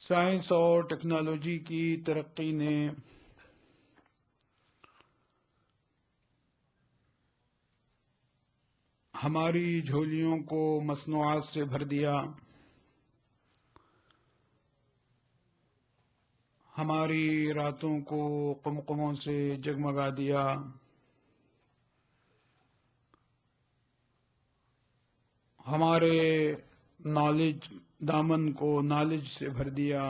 Science اور technology کی ترقی نے ہماری جھولیوں کو مصنوعات سے بھر دیا، ہماری راتوں کو قمقموں سے جگمگا دیا، ہمارے نالج دامن کو نالج سے بھر دیا۔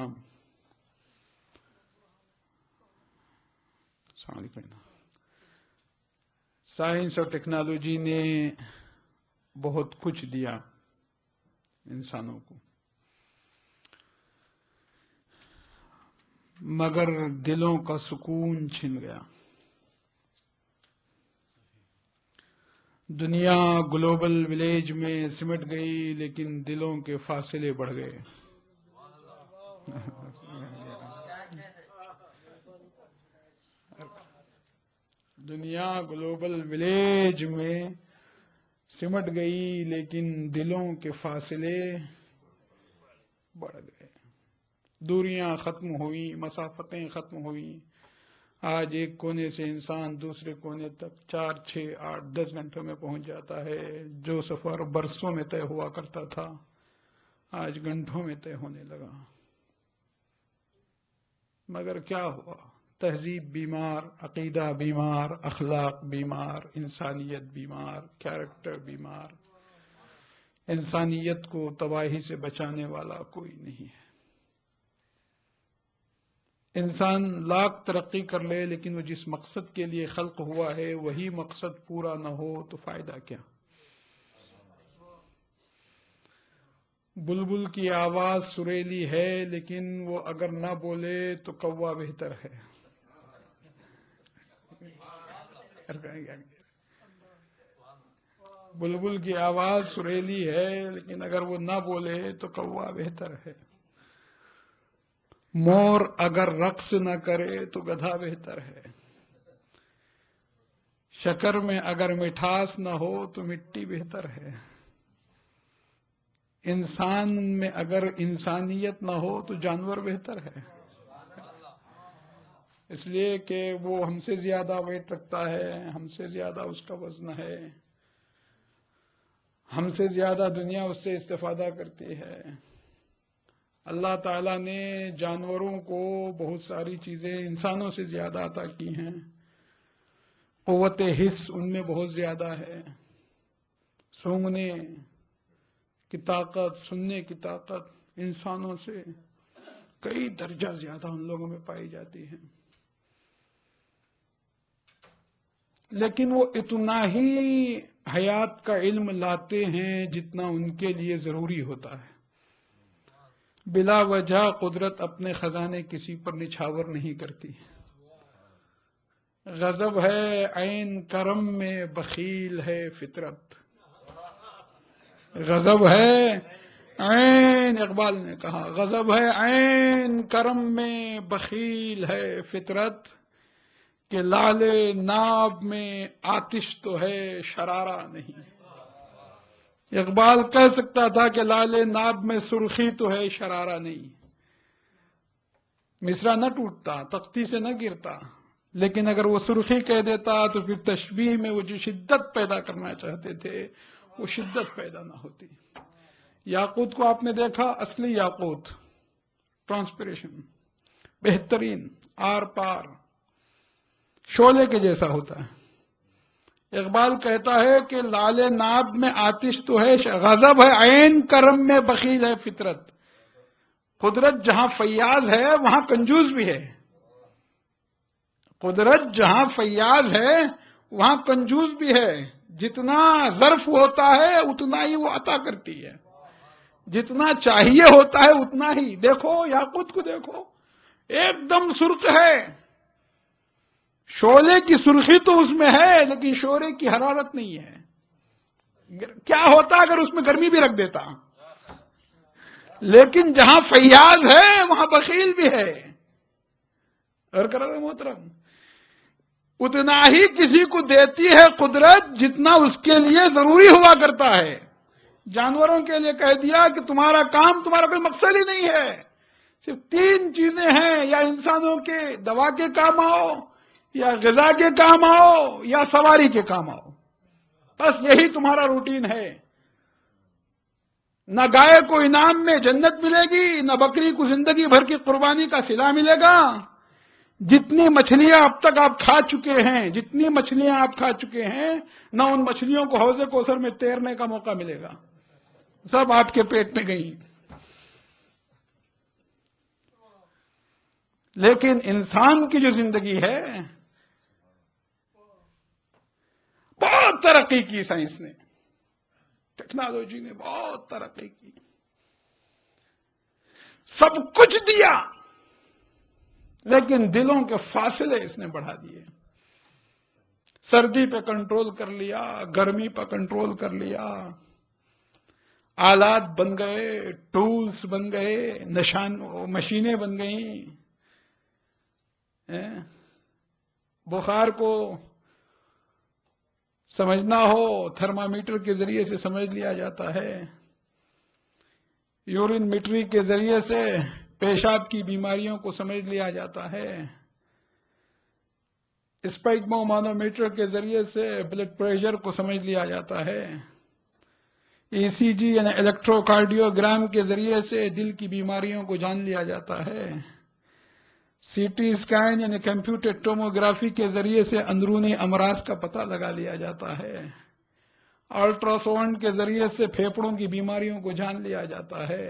سائنس اور ٹیکنالوجی نے بہت کچھ دیا انسانوں کو، مگر دلوں کا سکون چھن گیا۔ دنیا گلوبل ولیج میں سمٹ گئی، لیکن دلوں کے فاصلے بڑھ گئے۔ دنیا گلوبل ولیج میں سمٹ گئی، لیکن دلوں کے فاصلے بڑھ گئے۔ دوریاں ختم ہوئیں، مسافتیں ختم ہوئیں۔ آج ایک کونے سے انسان دوسرے کونے تک 4، 6، 8، 10 گھنٹوں میں پہنچ جاتا ہے۔ جو سفر برسوں میں طے ہوا کرتا تھا، آج گھنٹوں میں طے ہونے لگا۔ مگر کیا ہوا؟ تہذیب بیمار، عقیدہ بیمار، اخلاق بیمار، انسانیت بیمار، کیریکٹر بیمار۔ انسانیت کو تباہی سے بچانے والا کوئی نہیں ہے۔ انسان لاکھ ترقی کر لے، لیکن وہ جس مقصد کے لیے خلق ہوا ہے وہی مقصد پورا نہ ہو تو فائدہ کیا؟ بلبل کی آواز سریلی ہے، لیکن وہ اگر نہ بولے تو کوا بہتر ہے۔ بلبل کی آواز سریلی ہے، لیکن اگر وہ نہ بولے تو کوا بہتر ہے۔ مور اگر رقص نہ کرے تو گدھا بہتر ہے۔ شکر میں اگر مٹھاس نہ ہو تو مٹی بہتر ہے۔ انسان میں اگر انسانیت نہ ہو تو جانور بہتر ہے۔ اس لیے کہ وہ ہم سے زیادہ ویٹ رکھتا ہے، ہم سے زیادہ اس کا وزن ہے، ہم سے زیادہ دنیا اس سے استفادہ کرتی ہے۔ اللہ تعالیٰ نے جانوروں کو بہت ساری چیزیں انسانوں سے زیادہ عطا کی ہیں۔ قوت حس ان میں بہت زیادہ ہے۔ سونگنے کی طاقت، سننے کی طاقت انسانوں سے کئی درجہ زیادہ ان لوگوں میں پائی جاتی ہے۔ لیکن وہ اتنا ہی حیات کا علم لاتے ہیں جتنا ان کے لیے ضروری ہوتا ہے۔ بلا وجہ قدرت اپنے خزانے کسی پر نچھاور نہیں کرتی۔ غضب ہے عین کرم میں، بخیل ہے فطرت۔ غضب ہے عین، اقبال نے کہا، غضب ہے عین کرم میں، بخیل ہے فطرت، کہ لعل ناب میں آتش تو ہے شرارہ نہیں۔ اقبال کہہ سکتا تھا کہ لعل ناب میں سرخی تو ہے شرارہ نہیں۔ مصرع نہ ٹوٹتا، تختی سے نہ گرتا، لیکن اگر وہ سرخی کہہ دیتا تو پھر تشبیہ میں وہ جو شدت پیدا کرنا چاہتے تھے وہ شدت پیدا نہ ہوتی۔ یاقوت کو آپ نے دیکھا، اصلی یاقوت، ٹرانسپریشن، بہترین، آر پار، شعلے کے جیسا ہوتا ہے۔ اقبال کہتا ہے کہ لعل ناب میں آتش تو ہے، غضب ہے عین کرم میں، بخیل ہے فطرت۔ قدرت جہاں فیاض ہے وہاں کنجوس بھی ہے۔ قدرت جہاں فیاض ہے وہاں کنجوس بھی ہے۔ جتنا ظرف ہوتا ہے اتنا ہی وہ عطا کرتی ہے، جتنا چاہیے ہوتا ہے اتنا ہی۔ دیکھو یاقوت کو، دیکھو ایک دم سرخ ہے، شعلے کی سرخی تو اس میں ہے لیکن شعلے کی حرارت نہیں ہے۔ کیا ہوتا اگر اس میں گرمی بھی رکھ دیتا؟ لیکن جہاں فیاض ہے وہاں بخیل بھی ہے۔ اور کرو محترم، اتنا ہی کسی کو دیتی ہے قدرت جتنا اس کے لیے ضروری ہوا کرتا ہے۔ جانوروں کے لیے کہہ دیا کہ تمہارا کام، تمہارا کوئی مقصد ہی نہیں ہے، صرف 3 چیزیں ہیں، یا انسانوں کے دوا کے کام آؤ، یا غذا کے کام آؤ، یا سواری کے کام آؤ. بس یہی تمہارا روٹین ہے. نہ گائے کو انعام میں جنت ملے گی، نہ بکری کو زندگی بھر کی قربانی کا صلہ ملے گا. جتنی مچھلیاں اب تک آپ کھا چکے ہیں، جتنی مچھلیاں آپ کھا چکے ہیں، نہ ان مچھلیوں کو حوض کوثر میں تیرنے کا موقع ملے گا. سب آپ کے پیٹ میں گئی. لیکن انسان کی جو زندگی ہے، بہت ترقی کی سائنس نے، ٹیکنالوجی نے بہت ترقی کی، سب کچھ دیا، لیکن دلوں کے فاصلے اس نے بڑھا دیے. سردی پہ کنٹرول کر لیا، گرمی پہ کنٹرول کر لیا، آلات بن گئے، ٹولز بن گئے، مشینیں بن گئیں. بخار کو سمجھنا ہو تھرمامیٹر کے ذریعے سے سمجھ لیا جاتا ہے. یورین میٹری کے ذریعے سے پیشاب کی بیماریوں کو سمجھ لیا جاتا ہے. اسپیگمو مانومیٹر کے ذریعے سے بلڈ پریشر کو سمجھ لیا جاتا ہے. ای سی جی یعنی الیکٹرو کارڈیوگرام کے ذریعے سے دل کی بیماریوں کو جان لیا جاتا ہے. سی ٹی اسکین یعنی کمپیوٹر ٹوموگرافی کے ذریعے سے اندرونی امراض کا پتہ لگا لیا جاتا ہے. الٹرا ساؤنڈ کے ذریعے سے پھیپھڑوں کی بیماریوں کو جان لیا جاتا ہے.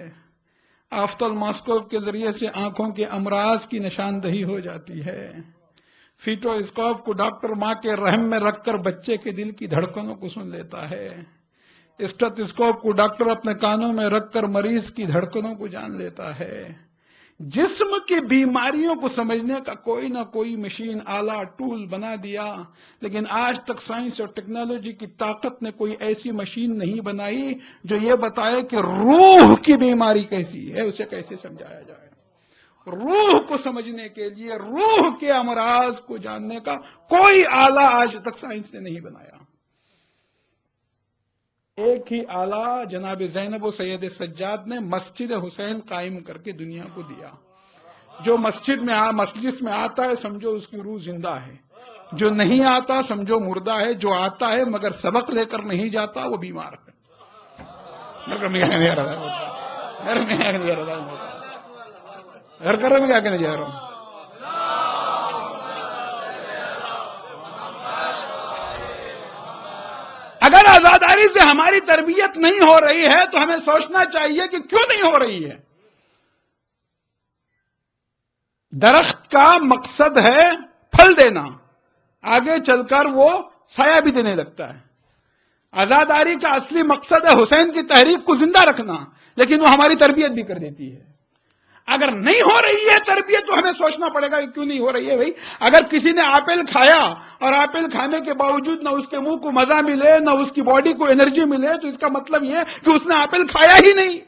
آفتالماسکوپ کے ذریعے سے آنکھوں کے امراض کی نشاندہی ہو جاتی ہے. فیٹو اسکوپ کو ڈاکٹر ماں کے رحم میں رکھ کر بچے کے دل کی دھڑکنوں کو سن لیتا ہے. اسٹیتھوسکوپ کو ڈاکٹر اپنے کانوں میں رکھ کر مریض کی دھڑکنوں کو جان لیتا ہے. جسم کی بیماریوں کو سمجھنے کا کوئی نہ کوئی مشین، آلہ، ٹول بنا دیا، لیکن آج تک سائنس اور ٹیکنالوجی کی طاقت نے کوئی ایسی مشین نہیں بنائی جو یہ بتائے کہ روح کی بیماری کیسی ہے، اسے کیسے سمجھایا جائے. روح کو سمجھنے کے لیے، روح کے امراض کو جاننے کا کوئی آلہ آج تک سائنس نے نہیں بنایا. ایک ہی آلہ جناب زینب و سید سجاد نے مسجد حسین قائم کر کے دنیا کو دیا. جو مجلس میں آتا ہے سمجھو اس کی روح زندہ ہے، جو نہیں آتا سمجھو مردہ ہے، جو آتا ہے مگر سبق لے کر نہیں جاتا وہ بیمار ہے. گھر کر میں کیا کہنے جا رہا ہوں. اگر آزاداری سے ہماری تربیت نہیں ہو رہی ہے تو ہمیں سوچنا چاہیے کہ کیوں نہیں ہو رہی ہے. درخت کا مقصد ہے پھل دینا، آگے چل کر وہ سایہ بھی دینے لگتا ہے. آزاداری کا اصلی مقصد ہے حسین کی تحریک کو زندہ رکھنا، لیکن وہ ہماری تربیت بھی کر دیتی ہے. اگر نہیں ہو رہی ہے تربیت تو ہمیں سوچنا پڑے گا کہ کیوں نہیں ہو رہی ہے. بھائی اگر کسی نے ایپل کھایا اور ایپل کھانے کے باوجود نہ اس کے منہ کو مزہ ملے نہ اس کی باڈی کو انرجی ملے تو اس کا مطلب یہ کہ اس نے ایپل کھایا ہی نہیں.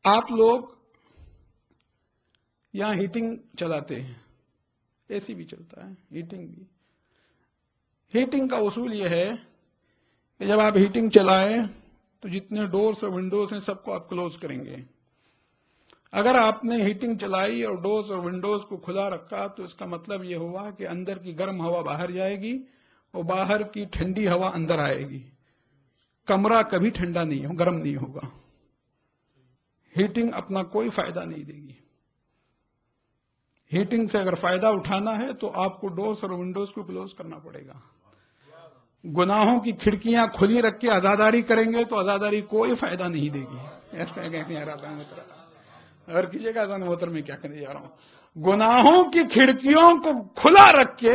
آپ لوگ یہاں ہیٹنگ چلاتے ہیں، اے سی بھی چلتا ہے، ہیٹنگ بھی. ہیٹنگ کا اصول یہ ہے کہ جب آپ ہیٹنگ چلائیں تو جتنے ڈورز اور ونڈوز ہیں سب کو آپ کلوز کریں گے. اگر آپ نے ہیٹنگ چلائی اور ڈورز اور ونڈوز کو کھلا رکھا تو اس کا مطلب یہ ہوا کہ اندر کی گرم ہوا باہر جائے گی اور باہر کی ٹھنڈی ہوا اندر آئے گی. کمرہ کبھی ٹھنڈا نہیں ہو، گرم نہیں ہوگا. ہیٹنگ اپنا کوئی فائدہ نہیں دے گی. ہیٹنگ سے اگر فائدہ اٹھانا ہے تو آپ کو ڈورز اور ونڈوز کو کلوز کرنا پڑے گا. گناہوں کی کھڑکیاں کھلی رکھ کے عزاداری کریں گے تو عزاداری کوئی فائدہ نہیں دے گی. اور کیجیے گا اذان محترم میں کیا کہنے جا رہا ہوں. گناہوں کی کھڑکیوں کو کھلا رکھ کے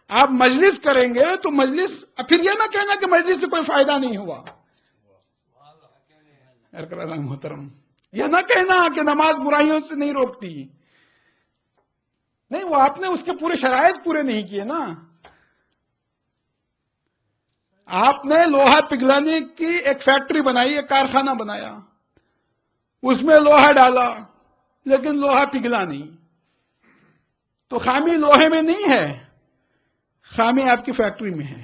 آپ مجلس کریں گے تو مجلس، پھر یہ نہ کہنا کہ مجلس سے کوئی فائدہ نہیں ہوا. محترم یہ نہ کہنا کہ نماز برائیوں سے نہیں روکتی. نہیں، وہ آپ نے اس کے پورے شرائط پورے نہیں کیے نا. آپ نے لوہا پگھلانے کی ایک فیکٹری بنائی، ایک کارخانہ بنایا، اس میں لوہا ڈالا لیکن لوہا پگھلا نہیں. تو خامی لوہے میں نہیں ہے، خامی آپ کی فیکٹری میں ہے.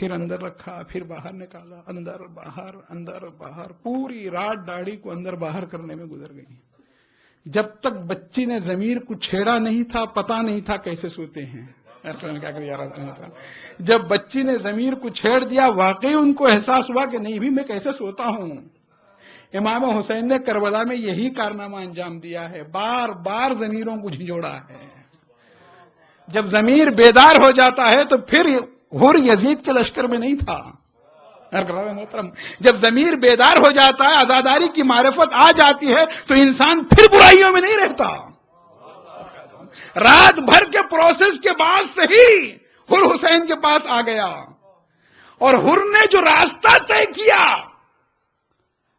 پھر اندر رکھا، پھر باہر نکالا، اندر باہر اندر باہر، پوری رات داڑھی کو اندر باہر کرنے میں گزر گئی. جب تک بچی نے ضمیر کو چھیڑا نہیں تھا، پتا نہیں تھا کیسے سوتے ہیں. کیا کرے یار، جب بچی نے ضمیر کو چھیڑ دیا، واقعی ان کو احساس ہوا کہ نہیں بھی میں کیسے سوتا ہوں. امام حسین نے کربلا میں یہی کارنامہ انجام دیا ہے، بار بار ضمیروں کو جھنجھوڑا ہے. جب ضمیر بیدار ہو جاتا ہے تو پھر حر یزید کے لشکر میں نہیں تھا. محترم، جب ضمیر بیدار ہو جاتا ہے، عزاداری کی معرفت آ جاتی ہے، تو انسان پھر برائیوں میں نہیں رہتا. رات بھر کے پروسیس کے بعد سے ہی حر حسین کے پاس آ گیا، اور حر نے جو راستہ طے کیا،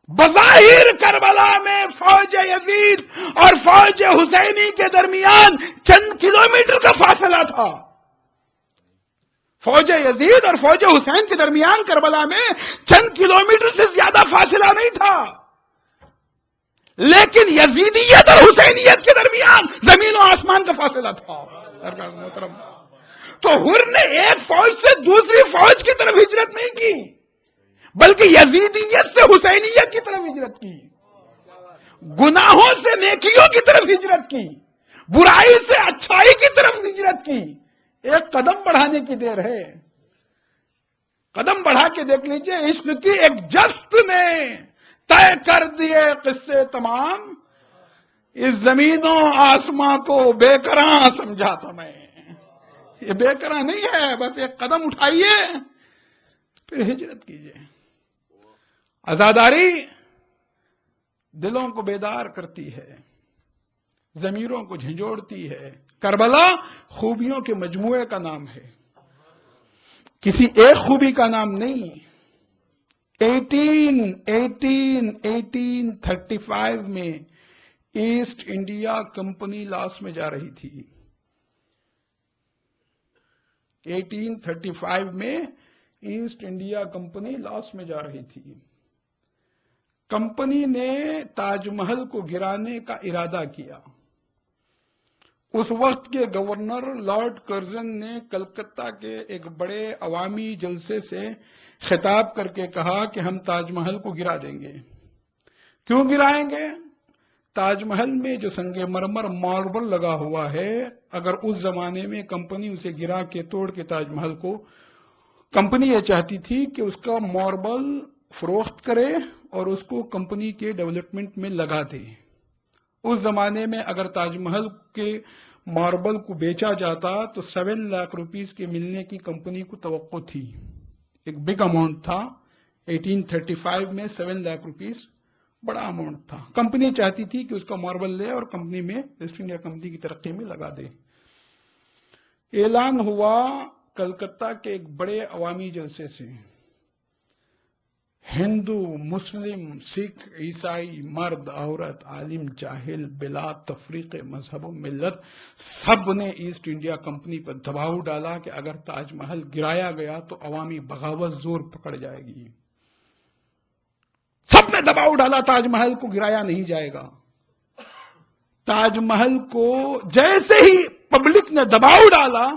بظاہر کربلا میں فوج یزید اور فوج حسینی کے درمیان چند کلومیٹر کا فاصلہ تھا. فوج یزید اور فوج حسین کے درمیان کربلا میں چند کلومیٹر سے زیادہ فاصلہ نہیں تھا، لیکن یزیدیت اور حسینیت کے درمیان زمین و آسمان کا فاصلہ تھا. تو حر نے ایک فوج سے دوسری فوج کی طرف ہجرت نہیں کی، بلکہ یزیدیت سے حسینیت کی طرف ہجرت کی، گناہوں سے نیکیوں کی طرف ہجرت کی، برائی سے اچھائی کی طرف ہجرت کی. ایک قدم بڑھانے کی دیر ہے. قدم بڑھا کے دیکھ لیجئے، عشق کی ایک جست نے طے کر دیے قصے تمام. اس زمین و آسماں کو بے کراں سمجھا تھا میں. یہ بے کراں نہیں ہے، بس ایک قدم اٹھائیے پھر ہجرت کیجئے. عزاداری دلوں کو بیدار کرتی ہے، ضمیروں کو جھنجھوڑتی ہے. کربلا خوبیوں کے مجموعے کا نام ہے، کسی ایک خوبی کا نام نہیں. 1835 میں ایسٹ انڈیا کمپنی لاس میں جا رہی تھی. 1835 میں ایسٹ انڈیا کمپنی لاس میں جا رہی تھی. کمپنی نے تاج محل کو گرانے کا ارادہ کیا. اس وقت کے گورنر لارڈ کرزن نے کلکتہ کے ایک بڑے عوامی جلسے سے خطاب کر کے کہا کہ ہم تاج محل کو گرا دیں گے. کیوں گرائیں گے؟ تاج محل میں جو سنگ مرمر ماربل لگا ہوا ہے، اگر اس زمانے میں کمپنی اسے گرا کے توڑ کے تاج محل کو، کمپنی یہ چاہتی تھی کہ اس کا ماربل فروخت کرے اور اس کو کمپنی کے ڈیولپمنٹ میں لگا دے. اس زمانے میں اگر تاج محل کے ماربل کو بیچا جاتا تو 7 لاکھ روپیز کے ملنے کی کمپنی کو توقع تھی. ایک بگ اماؤنٹ تھا. 1835 میں 7 لاکھ روپیز بڑا اماؤنٹ تھا. کمپنی چاہتی تھی کہ اس کا ماربل لے اور کمپنی میں، ایسٹ انڈیا کمپنی کی ترقی میں لگا دے. اعلان ہوا کلکتہ کے ایک بڑے عوامی جلسے سے، ہندو، مسلم، سکھ، عیسائی، مرد، عورت، عالم، جاہل، بلا تفریق مذہب و ملت، سب نے ایسٹ انڈیا کمپنی پر دباؤ ڈالا کہ اگر تاج محل گرایا گیا تو عوامی بغاوت زور پکڑ جائے گی. سب نے دباؤ ڈالا، تاج محل کو گرایا نہیں جائے گا. تاج محل کو جیسے ہی پبلک نے دباؤ ڈالا،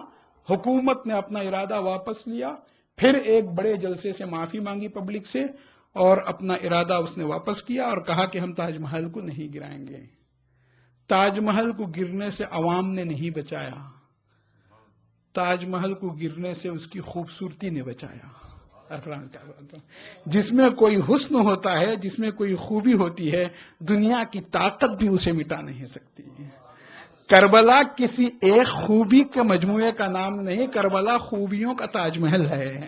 حکومت نے اپنا ارادہ واپس لیا. پھر ایک بڑے جلسے سے معافی مانگی پبلک سے، اور اپنا ارادہ اس نے واپس کیا اور کہا کہ ہم تاج محل کو نہیں گرائیں گے. تاج محل کو گرنے سے عوام نے نہیں بچایا، تاج محل کو گرنے سے اس کی خوبصورتی نے بچایا. جس میں کوئی حسن ہوتا ہے، جس میں کوئی خوبی ہوتی ہے، دنیا کی طاقت بھی اسے مٹا نہیں سکتی. کربلا کسی ایک خوبی کے مجموعے کا نام نہیں، کربلا خوبیوں کا تاج محل ہے.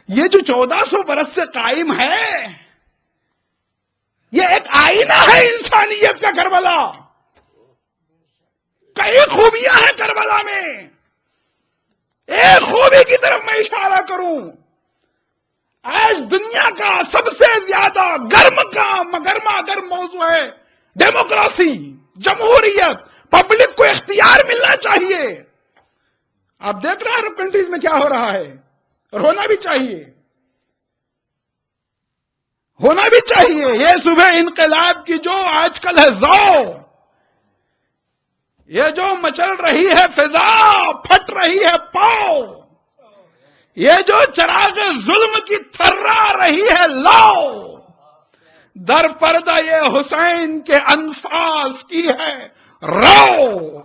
یہ جو 1400 برس سے قائم ہے، یہ ایک آئینہ ہے انسانیت کا. کربلا کئی خوبیاں ہیں کربلا میں. ایک خوبی کی طرف میں اشارہ کروں، آج دنیا کا سب سے زیادہ گرما گرم موضوع ہے ڈیموکریسی، جمہوریت. پبلک کو اختیار ملنا چاہیے. آپ دیکھ رہے ہیں عرب کنٹریز میں کیا ہو رہا ہے، اور ہونا بھی چاہیے، ہونا بھی چاہیے. یہ صبح انقلاب کی جو آج کل ہے ذو، یہ جو مچل رہی ہے فضا، پھٹ رہی ہے پاؤ، یہ جو چراغ ظلم کی تھرا رہی ہے لو، در پردہ یہ حسین کے انفاس کی ہے رو،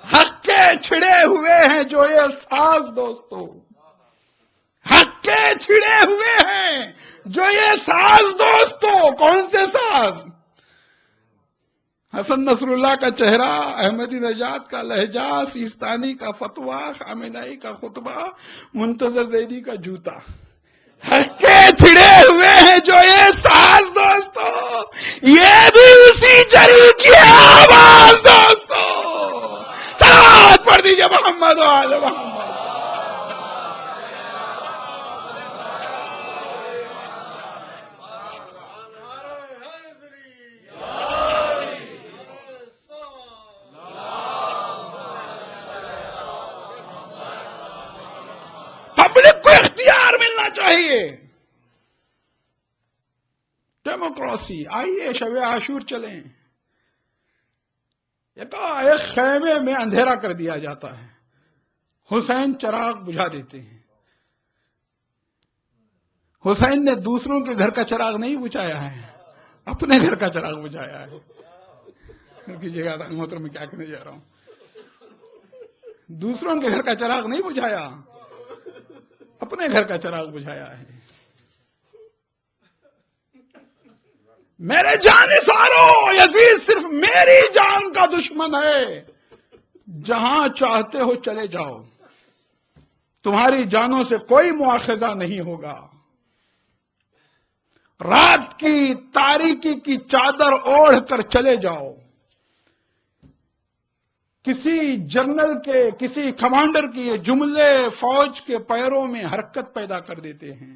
حق کے چھڑے ہوئے ہیں جو یہ ساز دوستو، حق کے چھڑے ہوئے ہیں جو یہ ساز دوستو۔ کون سے ساز؟ حسن نصر اللہ کا چہرہ، احمدی نژاد کا لہجہ، سیستانی کا فتویٰ، خامنائی کا خطبہ، منتظر زیدی کا جوتا، حق کے چھڑے ہوئے ہیں جو یہ ساز دوستو، یہ بھی اسی جری کی آواز دوستو۔ صلوات پڑھ دیجئے محمد و آل محمد۔ پبلک کو اختیار ملنا چاہیے، ڈیموکریسی۔ آئیے شب عاشور چلیں۔ ایک خیمے میں اندھیرا کر دیا جاتا ہے، حسین چراغ بجھا دیتے ہیں۔ حسین نے دوسروں کے گھر کا چراغ نہیں بجھایا ہے، اپنے گھر کا چراغ بجھایا ہے۔ کیجیے گا محترم، میں کیا کہنے جا رہا ہوں، دوسروں کے گھر کا چراغ نہیں بجھایا، اپنے گھر کا چراغ بجھایا ہے۔ میرے جانثارو، یزید صرف میری جان کا دشمن ہے، جہاں چاہتے ہو چلے جاؤ، تمہاری جانوں سے کوئی مواخذہ نہیں ہوگا۔ رات کی تاریکی کی چادر اوڑھ کر چلے جاؤ، کسی جنرل کے، کسی کمانڈر کے یہ جملے فوج کے پیروں میں حرکت پیدا کر دیتے ہیں،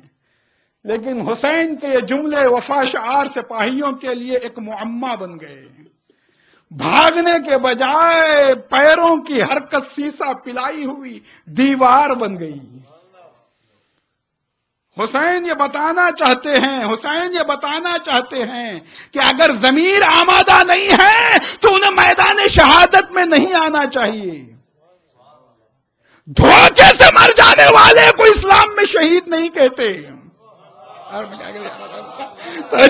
لیکن حسین کے یہ جملے وفا شعار سپاہیوں کے لیے ایک معمہ بن گئے۔ بھاگنے کے بجائے پیروں کی حرکت سیسا پلائی ہوئی دیوار بن گئی۔ حسین یہ بتانا چاہتے ہیں، حسین یہ بتانا چاہتے ہیں کہ اگر ضمیر آمادہ نہیں ہے تو انہیں میدان شہادت میں نہیں آنا چاہیے۔ دھوکے سے مر جانے والے کو اسلام میں شہید نہیں کہتے۔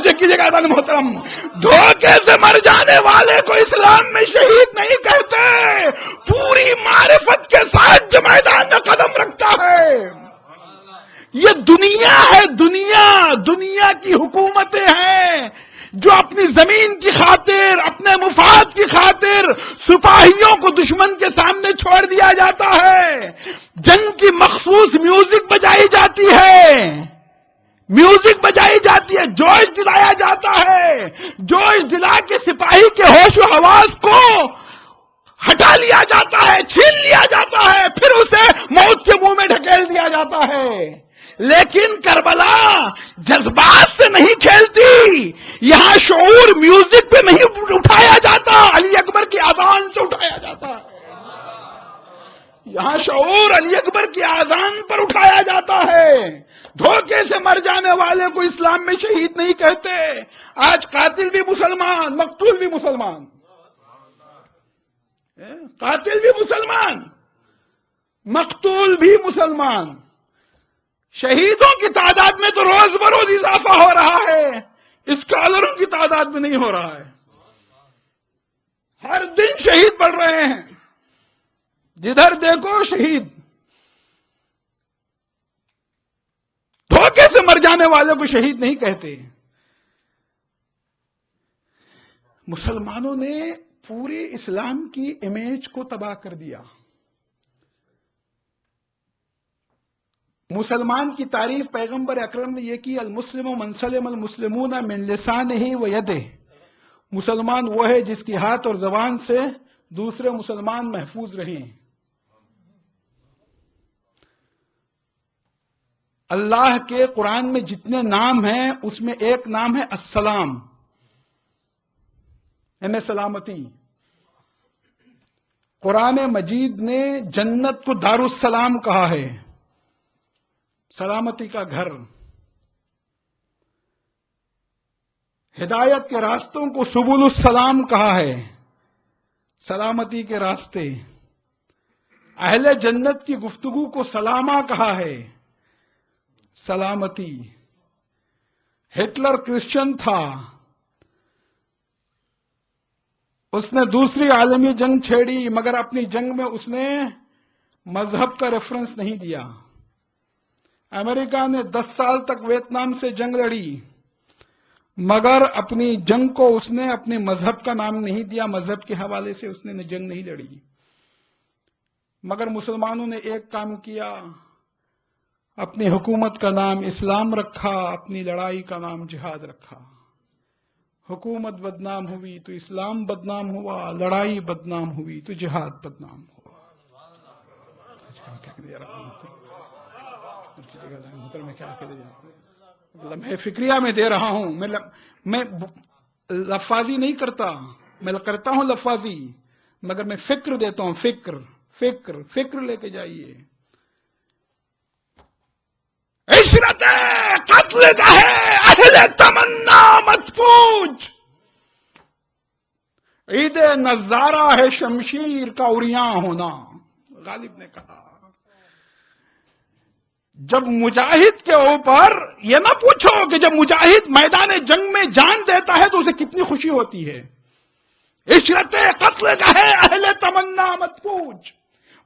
کیجیے گا محترم، دھوکے سے مر جانے والے کو اسلام میں شہید نہیں کہتے، پوری معرفت کے ساتھ جو میدان میں قدم رکھتا ہے۔ یہ دنیا ہے، دنیا کی حکومتیں ہیں جو اپنی زمین کی خاطر، اپنے مفاد کی خاطر سپاہیوں کو دشمن کے سامنے چھوڑ دیا جاتا ہے۔ جنگ کی مخصوص میوزک بجائی جاتی ہے، جوش دلایا جاتا ہے، جوش دلا کے سپاہی کے ہوش و حواس کو ہٹا لیا جاتا ہے، چھین لیا جاتا ہے، پھر اسے موت کے منہ میں ڈھکیل دیا جاتا ہے۔ لیکن کربلا جذبات سے نہیں کھیلتی، یہاں شعور میوزک پہ نہیں اٹھایا جاتا، علی اکبر کی اذان سے اٹھایا جاتا ہے۔ یہاں شعور علی اکبر کی اذان پر اٹھایا جاتا ہے۔ دھوکے سے مر جانے والے کو اسلام میں شہید نہیں کہتے۔ آج قاتل بھی مسلمان، مقتول بھی مسلمان، قاتل بھی مسلمان، مقتول بھی مسلمان۔ شہیدوں کی تعداد میں تو روز بروز اضافہ ہو رہا ہے، اسکالروں کی تعداد میں نہیں ہو رہا ہے۔ ہر دن شہید بڑھ رہے ہیں، جدھر دیکھو شہید۔ دھوکے سے مر جانے والے کو شہید نہیں کہتے۔ مسلمانوں نے پورے اسلام کی امیج کو تباہ کر دیا۔ مسلمان کی تعریف پیغمبر اکرم نے یہ کی، المسلم من سلم المسلمون من لسانہ و یدہ، مسلمان وہ ہے جس کی ہاتھ اور زبان سے دوسرے مسلمان محفوظ رہیں۔ اللہ کے قرآن میں جتنے نام ہیں اس میں ایک نام ہے السلام، یعنی سلامتی۔ قرآن مجید نے جنت کو دار السلام کہا ہے، سلامتی کا گھر۔ ہدایت کے راستوں کو سبل السلام کہا ہے، سلامتی کے راستے۔ اہل جنت کی گفتگو کو سلامہ کہا ہے، سلامتی۔ ہٹلر کرسچن تھا، اس نے دوسری عالمی جنگ چھیڑی، مگر اپنی جنگ میں اس نے مذہب کا ریفرنس نہیں دیا۔ امریکہ نے 10 سال تک ویتنام سے جنگ لڑی، مگر اپنی جنگ کو اس نے اپنے مذہب کا نام نہیں دیا، مذہب کے حوالے سے اس نے جنگ نہیں لڑی۔ مگر مسلمانوں نے ایک کام کیا، اپنی حکومت کا نام اسلام رکھا، اپنی لڑائی کا نام جہاد رکھا۔ حکومت بدنام ہوئی تو اسلام بدنام ہوا، لڑائی بدنام ہوئی تو جہاد بدنام ہوا۔ میں فکریہ میں دے رہا ہوں، میں لفاظی نہیں کرتا، میں کرتا ہوں لفاظی، مگر میں فکر دیتا ہوں، فکر لے کے جائیے۔ عشرت قتل کا ہے اہل تمنا مت پوچھ، عید نظارہ ہے شمشیر کا عریاں ہونا۔ غالب نے کہا جب مجاہد کے اوپر یہ نہ پوچھو کہ جب مجاہد میدان جنگ میں جان دیتا ہے تو اسے کتنی خوشی ہوتی ہے۔ عشرت قتل کا ہے اہل تمنا مت پوچھ،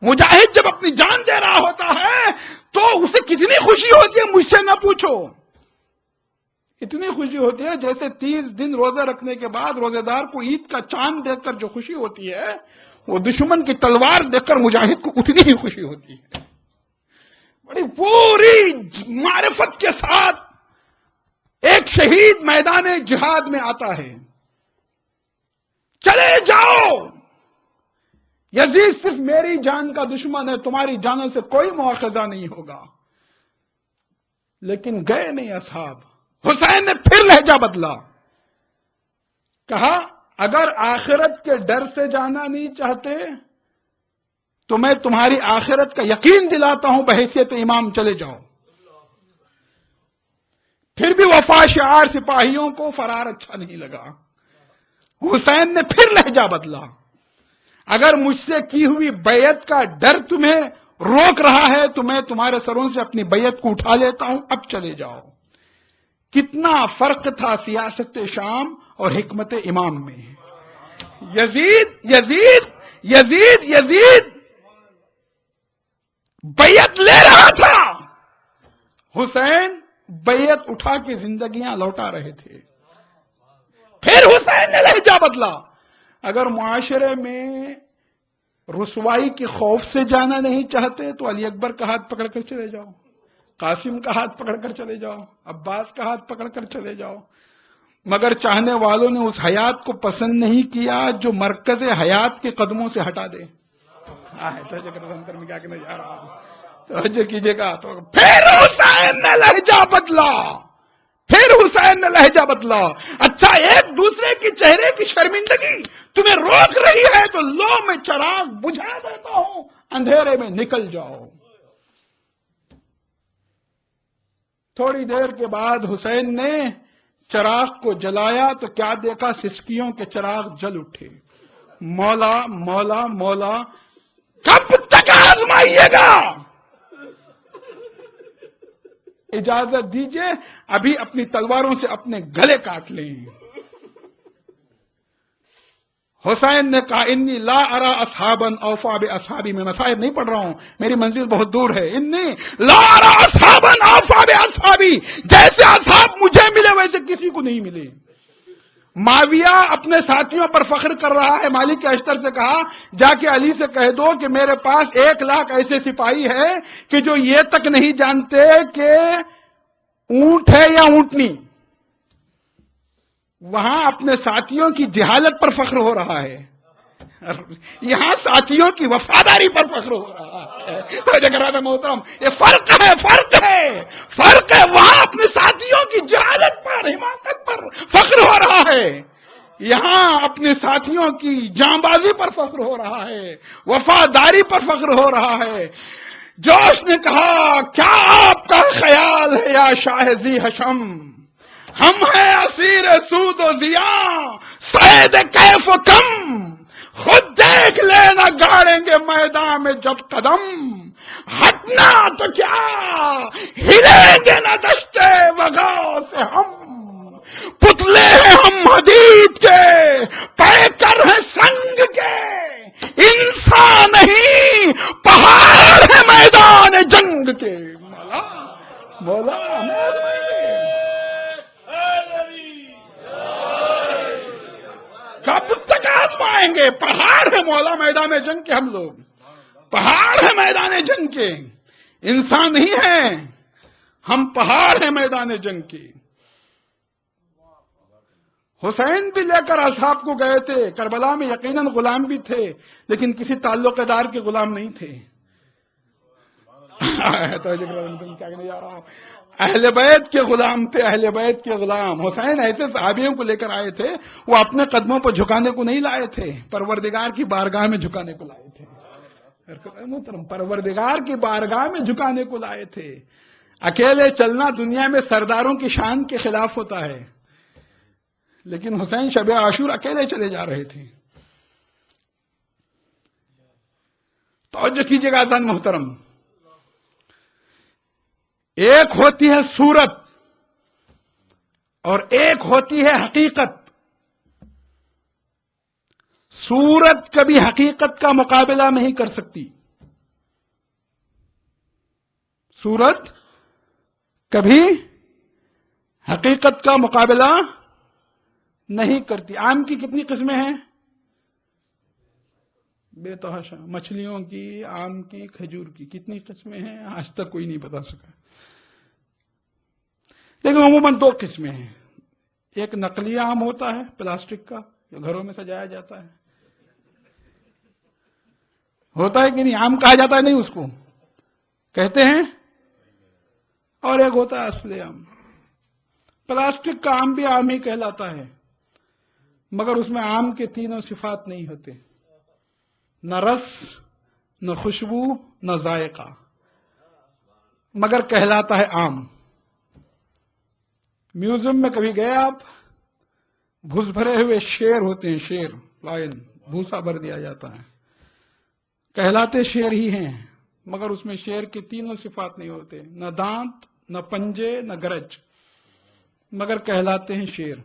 مجاہد جب اپنی جان دے رہا ہوتا ہے تو اسے کتنی خوشی ہوتی ہے، مجھ سے نہ پوچھو۔ اتنی خوشی ہوتی ہے جیسے 30 دن روزہ رکھنے کے بعد روزے دار کو عید کا چاند دیکھ کر جو خوشی ہوتی ہے، وہ دشمن کی تلوار دیکھ کر مجاہد کو اتنی ہی خوشی ہوتی ہے۔ بڑی پوری معرفت کے ساتھ ایک شہید میدان جہاد میں آتا ہے۔ چلے جاؤ، یزید صرف میری جان کا دشمن ہے، تمہاری جانوں سے کوئی مواخذہ نہیں ہوگا۔ لیکن گئے نہیں اصحاب۔ حسین نے پھر لہجہ بدلا، کہا اگر آخرت کے ڈر سے جانا نہیں چاہتے تو میں تمہاری آخرت کا یقین دلاتا ہوں، بحیثیت امام چلے جاؤ۔ پھر بھی وفا شعار سپاہیوں کو فرار اچھا نہیں لگا۔ حسین نے پھر لہجہ بدلا، اگر مجھ سے کی ہوئی بیعت کا ڈر تمہیں روک رہا ہے تو میں تمہارے سروں سے اپنی بیعت کو اٹھا لیتا ہوں، اب چلے جاؤ۔ کتنا فرق تھا سیاست شام اور حکمت امام میں۔ یزید بیعت لے رہا تھا، حسین بیعت اٹھا کے زندگیاں لوٹا رہے تھے۔ پھر حسین نے لہجہ بدلا، اگر معاشرے میں رسوائی کے خوف سے جانا نہیں چاہتے تو علی اکبر کا ہاتھ پکڑ کر چلے جاؤ، قاسم کا ہاتھ پکڑ کر چلے جاؤ، عباس کا ہاتھ پکڑ کر چلے جاؤ۔ مگر چاہنے والوں نے اس حیات کو پسند نہیں کیا جو مرکز حیات کے قدموں سے ہٹا دے۔ میں کیا کہنے جا رہا ہوں، توجہ کیجیے گا۔ تو پھر حسین نے لہجہ بدلا، اچھا ایک دوسرے کی چہرے کی شرمندگی تمہیں روک رہی ہے تو لو میں چراغ بجھا دیتا ہوں، اندھیرے میں نکل جاؤ۔ تھوڑی دیر کے بعد حسین نے چراغ کو جلایا تو کیا دیکھا، سسکیوں کے چراغ جل اٹھے۔ مولا مولا مولا کب تک آزمائیے گا؟ اجازت دیجئے ابھی اپنی تلواروں سے اپنے گلے کاٹ لیں۔ حسین نے کہا انی لا ارا اصحابا اوفا باصحابی، میں مصائب نہیں پڑھ رہا ہوں، میری منزل بہت دور ہے۔ انی لا ارا اصحابا اوفا باصحابی، جیسے اصحاب مجھے ملے ویسے کسی کو نہیں ملے۔ معاویہ اپنے ساتھیوں پر فخر کر رہا ہے، مالک اشتر سے کہا جا کے علی سے کہہ دو کہ میرے پاس 1 لاکھ ایسے سپاہی ہے کہ جو یہ تک نہیں جانتے کہ اونٹ ہے یا اونٹنی۔ وہاں اپنے ساتھیوں کی جہالت پر فخر ہو رہا ہے، یہاں ساتھیوں کی وفاداری پر فخر ہو رہا ہے۔ تو جگرات محترم، یہ فرق ہے۔ وہاں اپنے ساتھیوں کی جہالت پر، حماقت پر فخر ہو رہا ہے، یہاں اپنے ساتھیوں کی جانبازی پر فخر ہو رہا ہے، وفاداری پر فخر ہو رہا ہے۔ جوش نے کہا کیا آپ کا خیال ہے یا شاہ ذی حشم، ہم ہیں اسیر سود و زیاں، سید کیف و کم، خود دیکھ لینا گاڑیں گے میدان میں جب قدم، ہٹنا تو کیا ہلیں گے نہ دشتے وغا سے ہم، پتلے ہیں ہم حدید کے پیکر ہیں سنگ کے، انسان نہیں پہاڑ ہے میدان جنگ کے۔ مولا مولا ہمیں آزمائیں گے، کب تک آزمائیں گے؟ پہاڑ ہے مولا میدان جنگ کے، ہم لوگ پہاڑ ہے میدان جنگ کے، انسان نہیں ہے، ہم پہاڑ ہیں میدان جنگ کے۔ حسین بھی لے کر اصحاب کو گئے تھے کربلا میں، یقیناً غلام بھی تھے لیکن کسی تعلق دار کے غلام نہیں تھے۔ تو کیا کہنے جا رہا ہوں، اہل بیت کے غلام تھے، اہل بیت کے غلام۔ حسین ایسے صحابیوں کو لے کر آئے تھے، وہ اپنے قدموں پر جھکانے کو نہیں لائے تھے، پروردگار کی بارگاہ میں جھکانے کو لائے تھے۔ پروردگار کی بارگاہ میں جھکانے کو لائے تھے۔ اکیلے چلنا دنیا میں سرداروں کی شان کے خلاف ہوتا ہے، لیکن حسین شب عاشور اکیلے چلے جا رہے تھے۔ توجہ کیجیے گا عزیزان محترم، ایک ہوتی ہے صورت اور ایک ہوتی ہے حقیقت۔ صورت کبھی حقیقت کا مقابلہ نہیں کر سکتی، صورت کبھی حقیقت کا مقابلہ نہیں کرتی۔ آم کی کتنی قسمیں ہیں؟ بے تحاشا، مچھلیوں کی، آم کی، کھجور کی، کتنی قسمیں ہیں آج تک کوئی نہیں بتا سکا، لیکن عموماً دو قسمیں ہیں۔ ایک نقلی آم ہوتا ہے پلاسٹک کا جو گھروں میں سجایا جاتا ہے، ہوتا ہے کہ نہیں؟ آم کہا جاتا ہے نہیں، اس کو کہتے ہیں، اور ایک ہوتا ہے اصلی آم۔ پلاسٹک کا آم بھی آم ہی کہلاتا ہے، مگر اس میں آم کے تینوں صفات نہیں ہوتے، نہ رس، نہ خوشبو، نہ ذائقہ، مگر کہلاتا ہے آم۔ میوزیم میں کبھی گئے آپ؟ بھوس بھرے ہوئے شیر ہوتے ہیں، شیر، لائن، بھوسا بھر دیا جاتا ہے، کہلاتے شیر ہی ہیں، مگر اس میں شیر کے تینوں صفات نہیں ہوتے، نہ دانت، نہ پنجے، نہ گرج، مگر کہلاتے ہیں شیر،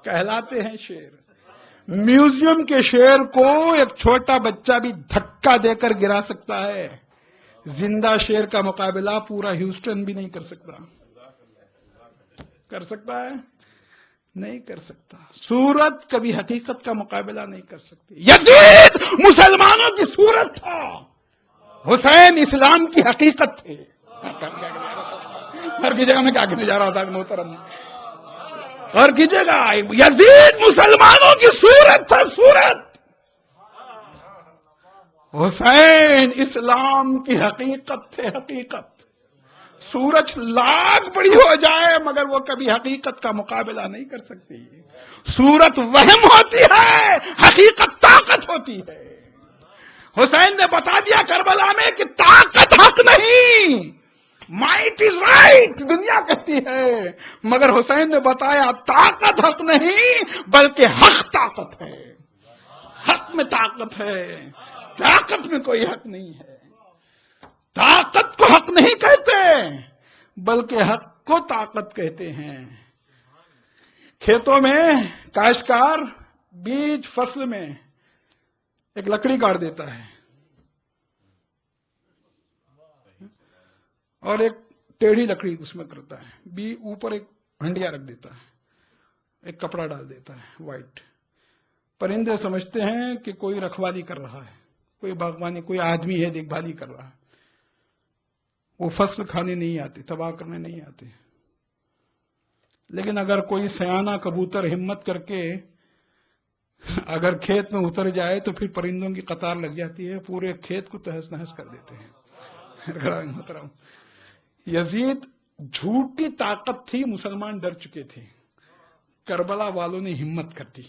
کہلاتے ہیں شیر۔ میوزیم کے شیر کو ایک چھوٹا بچہ بھی دھکا دے کر گرا سکتا ہے، زندہ شیر کا مقابلہ پورا ہیوسٹن بھی نہیں کر سکتا۔ کر سکتا ہے؟ نہیں کر سکتا۔ صورت کبھی حقیقت کا مقابلہ نہیں کر سکتی۔ یزید مسلمانوں کی صورت تھا، حسین اسلام کی حقیقت تھے۔ ہر کی جگہ میں کیا کہنے جا رہا تھا محترم، اور کیجیے گا، یزید مسلمانوں کی صورت تھا، صورت۔ حسین اسلام کی حقیقت تھے، حقیقت۔ سورج لاکھ بڑی ہو جائے مگر وہ کبھی حقیقت کا مقابلہ نہیں کر سکتی۔ صورت وہم ہوتی ہے، حقیقت طاقت ہوتی ہے۔ حسین نے بتا دیا کربلا میں کہ طاقت حق نہیں، مائٹ از رائٹ دنیا کہتی ہے، مگر حسین نے بتایا طاقت حق نہیں بلکہ حق طاقت ہے، حق میں طاقت ہے، طاقت میں کوئی حق نہیں ہے۔ طاقت کو حق نہیں کہتے بلکہ حق کو طاقت کہتے ہیں۔ کھیتوں میں کاشتکار بیج فصل میں ایک لکڑی کاٹ دیتا ہے اور ایک ٹیڑھی لکڑی اس میں کرتا ہے، اوپر ایک ہنڈیا رکھ دیتا ہے، ایک کپڑا ڈال دیتا ہے وائٹ۔ پرندے سمجھتے ہیں کہ کوئی رکھوالی کر رہا ہے، کوئی باغبانی، کوئی آدمی ہے دیکھ بھالی کر رہا ہے۔ وہ فصل کھانے نہیں آتے، تباہ کرنے نہیں آتے، لیکن اگر کوئی سیانہ کبوتر ہمت کر کے اگر کھیت میں اتر جائے تو پھر پرندوں کی قطار لگ جاتی ہے، پورے کھیت کو تہس نہس کر دیتے ہیں۔ یزید جھوٹی طاقت تھی، مسلمان ڈر چکے تھے، کربلا والوں نے ہمت کر دی۔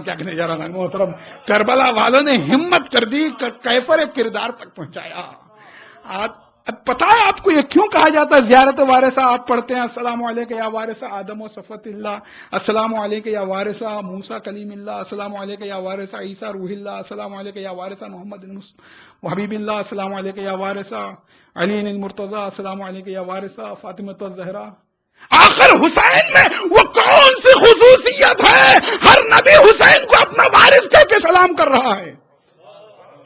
کیا کہنے جا رہا تھا محترم، کربلا والوں نے ہمت کر دی، کیفر کردار تک پہنچایا۔ اب پتا ہے آپ کو یہ کیوں کہا جاتا ہے زیارت وارثہ؟ آپ پڑھتے ہیں السلام علیکم یا وارثہ آدم و صفوت اللہ، السلام علیکم یا وارثہ موسیٰ کلیم اللہ، السلام علیکم یا وارثہ عیسیٰ روح اللہ، السلام علیکم یا وارثہ محمد حبیب اللہ، السلام علیکم یا وارثہ علی المرتضی، السلام علیکم یا وارثہ فاطمۃ الزہرا۔ آخر حسین میں وہ کون سی خصوصیت ہے؟ ہر نبی حسین کو اپنا وارث کہہ کے سلام کر رہا ہے۔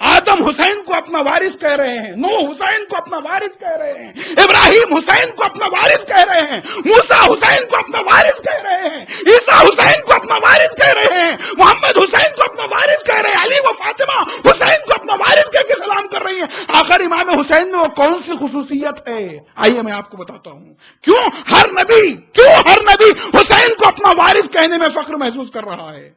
آدم حسین کو اپنا وارث کہہ رہے ہیں، نوح حسین کو اپنا وارث کہہ رہے ہیں، ابراہیم حسین کو اپنا وارث کہہ رہے ہیں، موسیٰ حسین کو اپنا وارث کہہ رہے ہیں، عیسیٰ حسین کو اپنا وارث کہہ رہے ہیں، محمد حسین کو اپنا وارث کہہ رہے ہیں، علی و فاطمہ حسین کو اپنا وارث کہہ کے سلام کر رہی ہیں۔ آخر امام حسین میں وہ کون سی خصوصیت ہے؟ آئیے میں آپ کو بتاتا ہوں کیوں ہر نبی حسین کو اپنا وارث کہنے میں فخر محسوس کر رہا ہے۔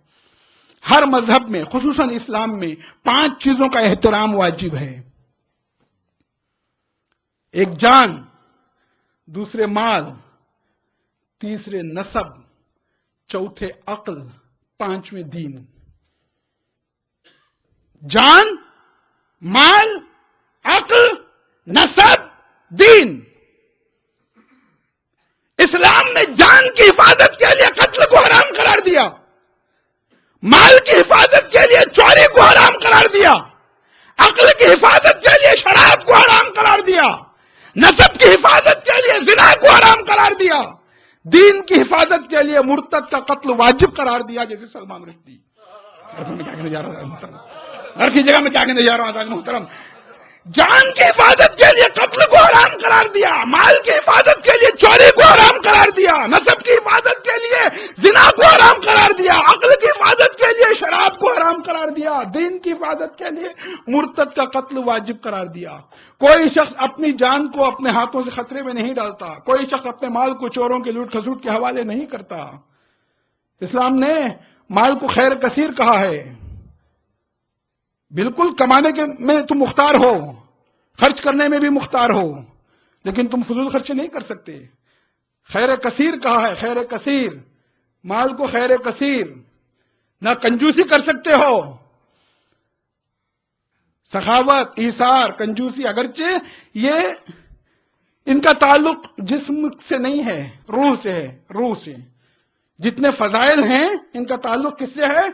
ہر مذہب میں خصوصاً اسلام میں 5 چیزوں کا احترام واجب ہے: ایک جان، دوسرے مال، تیسرے نسب، چوتھے عقل، 5ویں دین۔ جان، مال، عقل، نسب، دین۔ اسلام نے جان کی حفاظت کے لیے قتل کو حرام قرار دیا، مال کی حفاظت کے لیے چوری کو حرام قرار دیا، عقل کی حفاظت کے لیے شراب کو حرام قرار دیا، نسب کی حفاظت کے لیے زنا کو حرام قرار دیا، دین کی حفاظت کے لیے مرتد کا قتل واجب قرار دیا، جیسے سلمان رشدی۔ میں کیا کہنے جا رہا ہوں محترم، ہر کی جگہ میں کیا کہنے جا رہا ہوں محترم، جان کی حفاظت کے لیے قتل کو حرام قرار دیا، مال کی حفاظت کے لیے چوری کو حرام قرار دیا، نسب کی حفاظت کے لیے زنا کو حرام قرار دیا، عقل کی حفاظت کے لیے شراب کو حرام قرار دیا، دین کی حفاظت کے لیے مرتد کا قتل واجب قرار دیا۔ کوئی شخص اپنی جان کو اپنے ہاتھوں سے خطرے میں نہیں ڈالتا، کوئی شخص اپنے مال کو چوروں کے لوٹ کھسوٹ کے حوالے نہیں کرتا۔ اسلام نے مال کو خیر کثیر کہا ہے۔ بالکل کمانے کے میں تم مختار ہو، خرچ کرنے میں بھی مختار ہو، لیکن تم فضول خرچ نہیں کر سکتے۔ خیر کثیر کہا ہے، خیر کثیر، مال کو خیر کثیر، نہ کنجوسی کر سکتے ہو۔ سخاوت، ایثار، کنجوسی، اگرچہ یہ ان کا تعلق جسم سے نہیں ہے، روح سے ہے، روح سے۔ جتنے فضائل ہیں ان کا تعلق کس سے ہے؟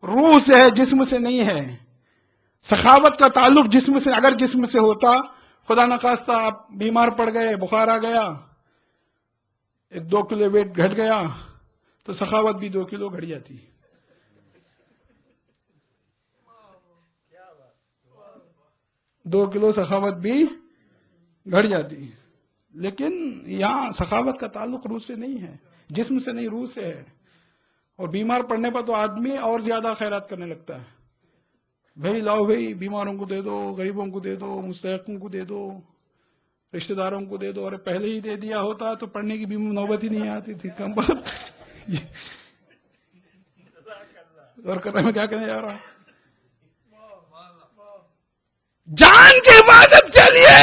روح سے ہے، جسم سے نہیں ہے۔ سخاوت کا تعلق جسم سے، اگر جسم سے ہوتا، خدا نخواستہ آپ بیمار پڑ گئے، بخار آ گیا، 2 کلو ویٹ گھٹ گیا، تو سخاوت بھی 2 کلو گھٹ جاتی۔ 2 کلو سخاوت بھی گھٹ جاتی۔ لیکن یہاں سخاوت کا تعلق روح سے نہیں ہے، جسم سے نہیں، روح سے ہے۔ اور بیمار پڑنے پر تو آدمی اور زیادہ خیرات کرنے لگتا ہے، بھائی لاؤ بھائی، بیماروں کو دے دو، غریبوں کو دے دو، مستحقوں کو دے دو، رشتہ داروں کو دے دو۔ اور پہلے ہی دے دیا ہوتا تو پڑھنے کی بھی نوبت ہی نہیں آتی تھی۔ کم بات اور کرنے میں کیا کہنے جا رہا، جان کی حفاظت کے لیے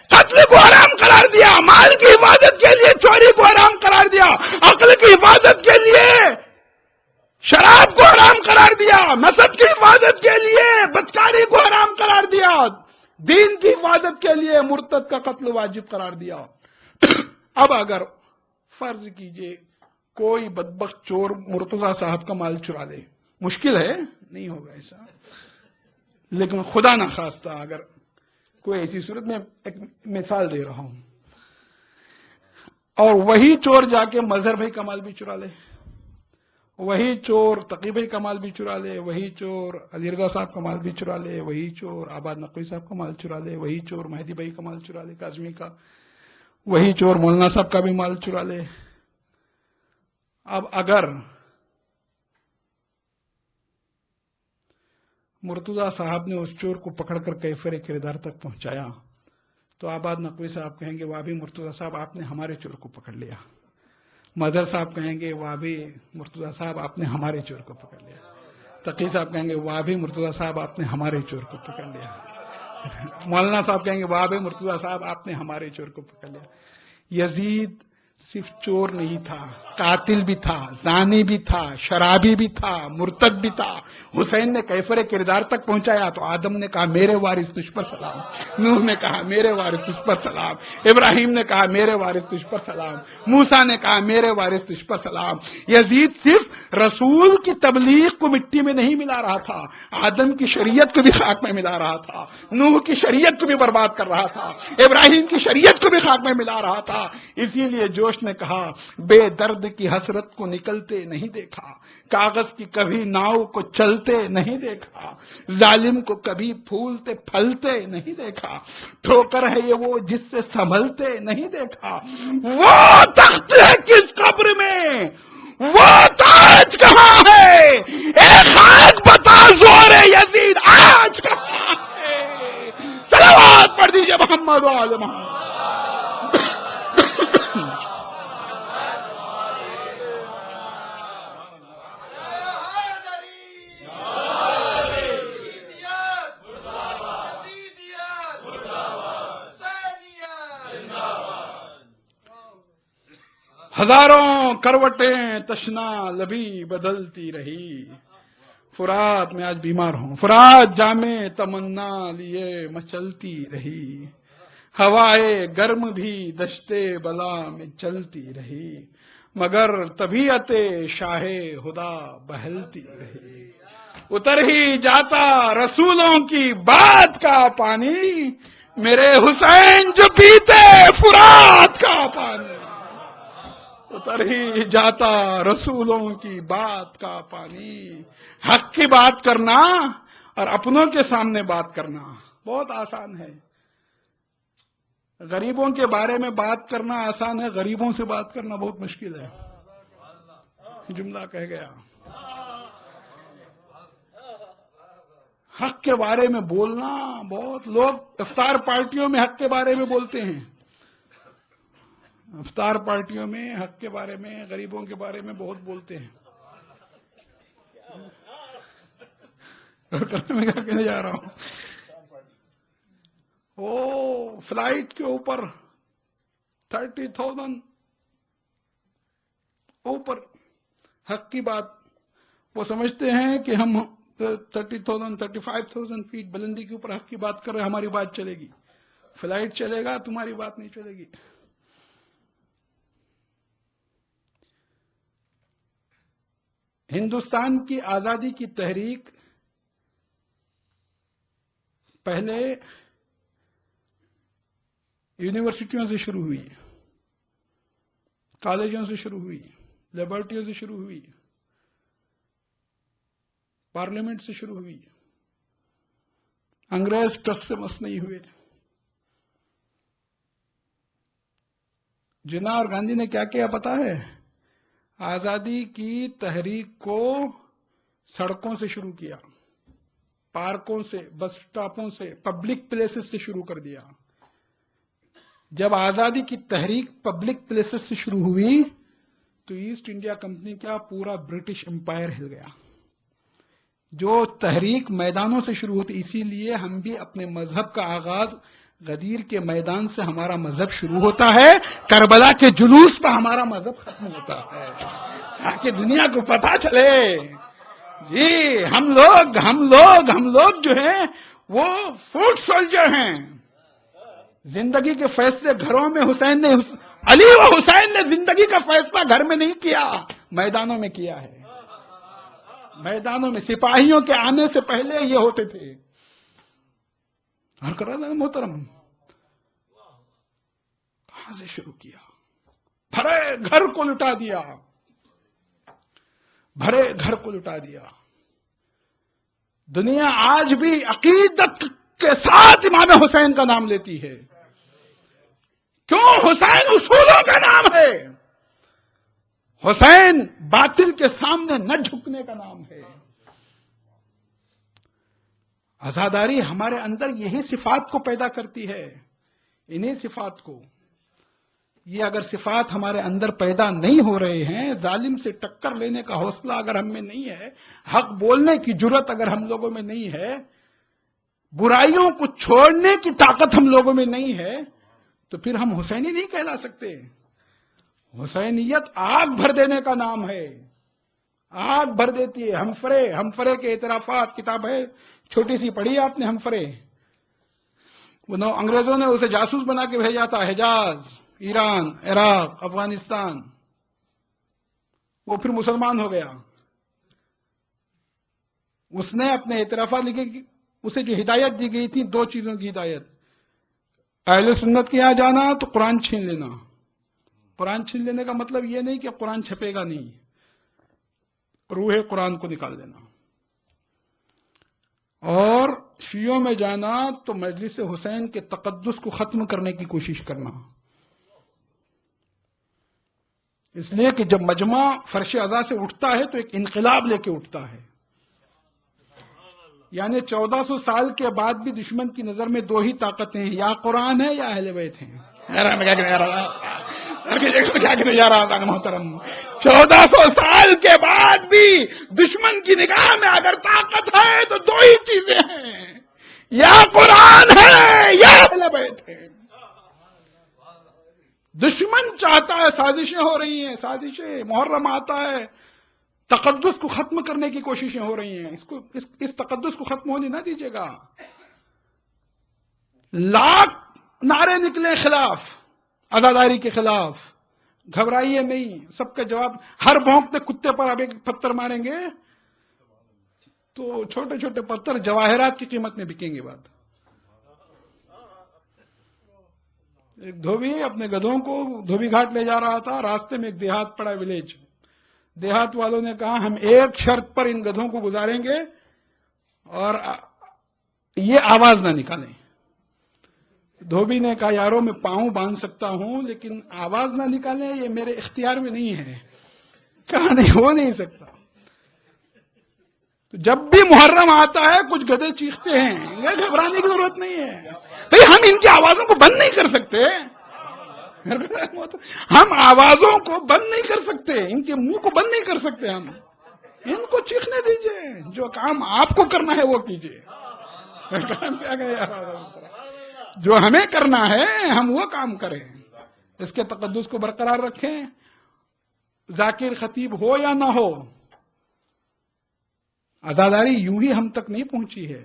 قتل کو حرام قرار دیا، مال کی حفاظت کے لیے چوری کو حرام قرار دیا، عقل کی حفاظت کے لیے شراب کو حرام قرار دیا، نسب کی حفاظت کے لیے بدکاری کو حرام قرار دیا، دین کی حفاظت کے لیے مرتد کا قتل واجب قرار دیا۔ اب اگر فرض کیجئے کوئی بدبخت چور مرتضی صاحب کا مال چرا لے، مشکل ہے، نہیں ہوگا ایسا، لیکن خدا نہ خواستہ اگر کوئی ایسی صورت میں ایک مثال دے رہا ہوں، اور وہی چور جا کے مظہر بھائی کا مال بھی چرا لے، وہی چور تقی بھائی کا مال بھی چرا لے، وہی چور علی رضا صاحب کا مال بھی چرا لے، وہی چور آباد نقوی صاحب کا مال چرا لے، وہی چور مہدی بھائی کا مال چرا لے کاظمی کا، وہی چور مولانا صاحب کا بھی مال چرا لے۔ اب اگر مرتضی صاحب نے اس چور کو پکڑ کر کیفر کردار تک پہنچایا تو آباد نقوی صاحب کہیں گے واہ بھی مرتضی صاحب آپ نے ہمارے چور کو پکڑ لیا، مظہر صاحب کہیں گے واہ بھی مرتضی صاحب آپ نے ہمارے چور کو پکڑ لیا، تقی صاحب کہیں گے واہ بھی مرتضی صاحب آپ نے ہمارے چور کو پکڑ لیا، مولانا صاحب کہیں گے واہ بھی مرتضی صاحب آپ نے ہمارے چور کو پکڑ لیا۔ یزید صرف چور نہیں تھا، قاتل بھی تھا، زانی بھی تھا، شرابی بھی تھا، مرتد بھی تھا. حسین نے کیفر کردار تک پہنچایا تو آدم نے کہا میرے وارث تجھ پر سلام، نوح نے کہا میرے وارث تجھ پر سلام، ابراہیم نے کہا میرے وارث تجھ پر سلام، موسیٰ نے کہا میرے وارث تجھ پر سلام. یزید صرف رسول کی تبلیغ کو مٹی میں نہیں ملا رہا تھا، آدم کی شریعت کو بھی خاک میں ملا رہا تھا، نوح کی شریعت کو بھی برباد کر رہا تھا، ابراہیم کی شریعت کو بھی خاک میں ملا رہا تھا. اسی لیے جوش نے کہا بے درد کی حسرت کو نکلتے نہیں دیکھا، کاغذ کی کبھی ناؤ کو چلتے نہیں دیکھا، ظالم کو کبھی پھولتے پھلتے نہیں دیکھا، ٹھوکر ہے یہ وہ جس سے سنبھلتے نہیں دیکھا. وہ تخت ہے کس قبر میں، وہ تاج کہاں ہے، ایک خاک بتا زور یزید آج کہاں ہے. صلوات پڑھ دیجئے محمد و آل محمد. ہزاروں کروٹیں تشنا لبی بدلتی رہی. فرات میں آج بیمار ہوں، فرات جامے تمنا لیے مچلتی رہی، ہوائے گرم بھی دشتے بلا میں چلتی رہی، مگر طبیعت شاہ خدا بہلتی رہی. اتر ہی جاتا رسولوں کی بات کا پانی، میرے حسین جو پیتے فرات کا پانی. اتر ہی جاتا رسولوں کی بات کا پانی. حق کی بات کرنا اور اپنوں کے سامنے بات کرنا بہت آسان ہے، غریبوں کے بارے میں بات کرنا آسان ہے، غریبوں سے بات کرنا بہت مشکل ہے. جملہ کہہ گیا. حق کے بارے میں بولنا، بہت لوگ افطار پارٹیوں میں حق کے بارے میں بولتے ہیں، افطار پارٹیوں میں حق کے بارے میں، غریبوں کے بارے میں بہت بولتے ہیں. میں کیا کہنے جا رہا ہوں، وہ فلائٹ کے اوپر 30,000 اوپر حق کی بات، وہ سمجھتے ہیں کہ ہم 30,000 35,000 فیٹ بلندی کے اوپر حق کی بات کر رہے ہیں، ہماری بات چلے گی. فلائٹ چلے گا، تمہاری بات نہیں چلے گی. ہندوستان کی آزادی کی تحریک پہلے یونیورسٹیوں سے شروع ہوئی، کالجوں سے شروع ہوئی، لیبارٹریوں سے شروع ہوئی، پارلیمنٹ سے شروع ہوئی، انگریز ٹس سے مس نہیں ہوئے. جناح اور گاندھی نے کیا کیا پتا ہے؟ آزادی کی تحریک کو سڑکوں سے شروع کیا، پارکوں سے، بس سٹاپوں سے، پبلک پلیسز سے شروع کر دیا. جب آزادی کی تحریک پبلک پلیسز سے شروع ہوئی تو ایسٹ انڈیا کمپنی کا پورا برٹش امپائر ہل گیا. جو تحریک میدانوں سے شروع ہوتی، اسی لیے ہم بھی اپنے مذہب کا آغاز غدیر کے میدان سے ہمارا مذہب شروع ہوتا ہے، کربلا کے جلوس پر ہمارا مذہب ختم ہوتا ہے، تاکہ دنیا کو پتا چلے جی ہم لوگ جو ہیں وہ فوٹ سولجر ہیں. زندگی کے فیصلے گھروں میں علی و حسین نے زندگی کا فیصلہ گھر میں نہیں کیا، میدانوں میں کیا ہے. میدانوں میں سپاہیوں کے آنے سے پہلے یہ ہوتے تھے. اور کر رہا محترم کہاں سے شروع کیا؟ بھرے گھر کو لٹا دیا، بھرے گھر کو لٹا دیا. دنیا آج بھی عقیدت کے ساتھ امام حسین کا نام لیتی ہے. کیوں؟ حسین اصولوں کا نام ہے، حسین باطل کے سامنے نہ جھکنے کا نام ہے. عزاداری ہمارے اندر یہی صفات کو پیدا کرتی ہے، انہی صفات کو. یہ اگر صفات ہمارے اندر پیدا نہیں ہو رہے ہیں، ظالم سے ٹکر لینے کا حوصلہ اگر ہم میں نہیں ہے، حق بولنے کی جرت اگر ہم لوگوں میں نہیں ہے، برائیوں کو چھوڑنے کی طاقت ہم لوگوں میں نہیں ہے، تو پھر ہم حسینی نہیں کہلا سکتے. حسینیت آگ بھر دینے کا نام ہے، آگ بھر دیتی ہے. ہمفرے کے اعترافات کتاب ہے، چھوٹی سی پڑھی آپ نے ہمفرے. انگریزوں نے اسے جاسوس بنا کے بھیجا تھا حجاز، ایران، عراق، افغانستان. وہ پھر مسلمان ہو گیا. اس نے اپنے اعترافات لکھے. اسے جو ہدایت دی گئی تھی 2 چیزوں کی ہدایت. اہل سنت کے یہاں جانا تو قرآن چھین لینا. قرآن چھین لینے کا مطلب یہ نہیں کہ قرآن چھپے گا نہیں، روح قرآن کو نکال دینا. اور شیعوں میں جانا تو مجلس حسین کے تقدس کو ختم کرنے کی کوشش کرنا. اس لیے کہ جب مجمع فرش اعضاء سے اٹھتا ہے تو ایک انقلاب لے کے اٹھتا ہے. یعنی 1400 سال کے بعد بھی دشمن کی نظر میں 2 ہی طاقتیں ہیں، یا قرآن ہے یا اہل بیت ہیں. کیا کرنے جا رہا تھا محترم؟ 1400 سال کے بعد بھی دشمن کی نگاہ میں اگر طاقت ہے تو 2 ہی چیزیں ہیں، یا قرآن ہے یا اہل بیت ہے. دشمن چاہتا ہے، سازشیں ہو رہی ہیں، سازشیں. محرم آتا ہے، تقدس کو ختم کرنے کی کوششیں ہو رہی ہیں. اس تقدس کو ختم ہونے نہ دیجیے گا. لاکھ نعرے نکلے خلاف، عزاداری کے خلاف، گھبرائیے نہیں. سب کا جواب، ہر بھونکتے کتے پر اب ایک پتھر ماریں گے تو چھوٹے چھوٹے پتھر جواہرات کی قیمت میں بکیں گے. بات ایک دھوبی اپنے گدھوں کو دھوبی گھاٹ لے جا رہا تھا. راستے میں ایک دیہات پڑا، ولیج. دیہات والوں نے کہا ہم ایک شرط پر ان گدھوں کو گزاریں گے اور یہ آواز نہ نکالیں. دھوبی نے کہا یارو میں پاؤں باندھ سکتا ہوں لیکن آواز نہ نکالیں یہ میرے اختیار میں نہیں ہے. کہا نہیں، ہو نہیں سکتا. تو جب بھی محرم آتا ہے کچھ گدھے چیختے ہیں، گھبرانے کی ضرورت نہیں ہے. بھئی ہم ان کی آوازوں کو بند نہیں کر سکتے. ہم آوازوں کو بند نہیں کر سکتے، ان کے منہ کو بند نہیں کر سکتے. ہم ان کو چیخنے دیجئے، جو کام آپ کو کرنا ہے وہ کیجئے. جو ہمیں کرنا ہے ہم وہ کام کریں، اس کے تقدس کو برقرار رکھیں. ذاکر خطیب ہو یا نہ ہو، عزاداری یوں ہی ہم تک نہیں پہنچی ہے.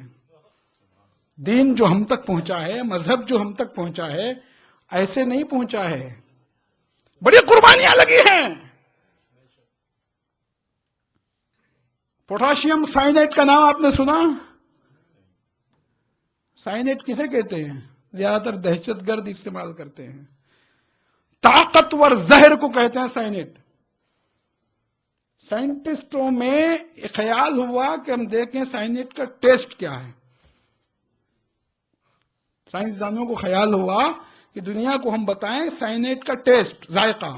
دین جو ہم تک پہنچا ہے، مذہب جو ہم تک پہنچا ہے، ایسے نہیں پہنچا ہے. بڑی قربانیاں لگی ہیں. پوٹاشیم سائنیٹ کا نام آپ نے سنا؟ سائنیٹ کسے کہتے ہیں؟ زیادہ تر دہشت گرد استعمال کرتے ہیں. طاقتور زہر کو کہتے ہیں سائنیٹ. سائنٹسٹوں میں خیال ہوا کہ ہم دیکھیں سائنیٹ کا ٹیسٹ کیا ہے. سائنسدانوں کو خیال ہوا کہ دنیا کو ہم بتائیں سائنیٹ کا ٹیسٹ، ذائقہ.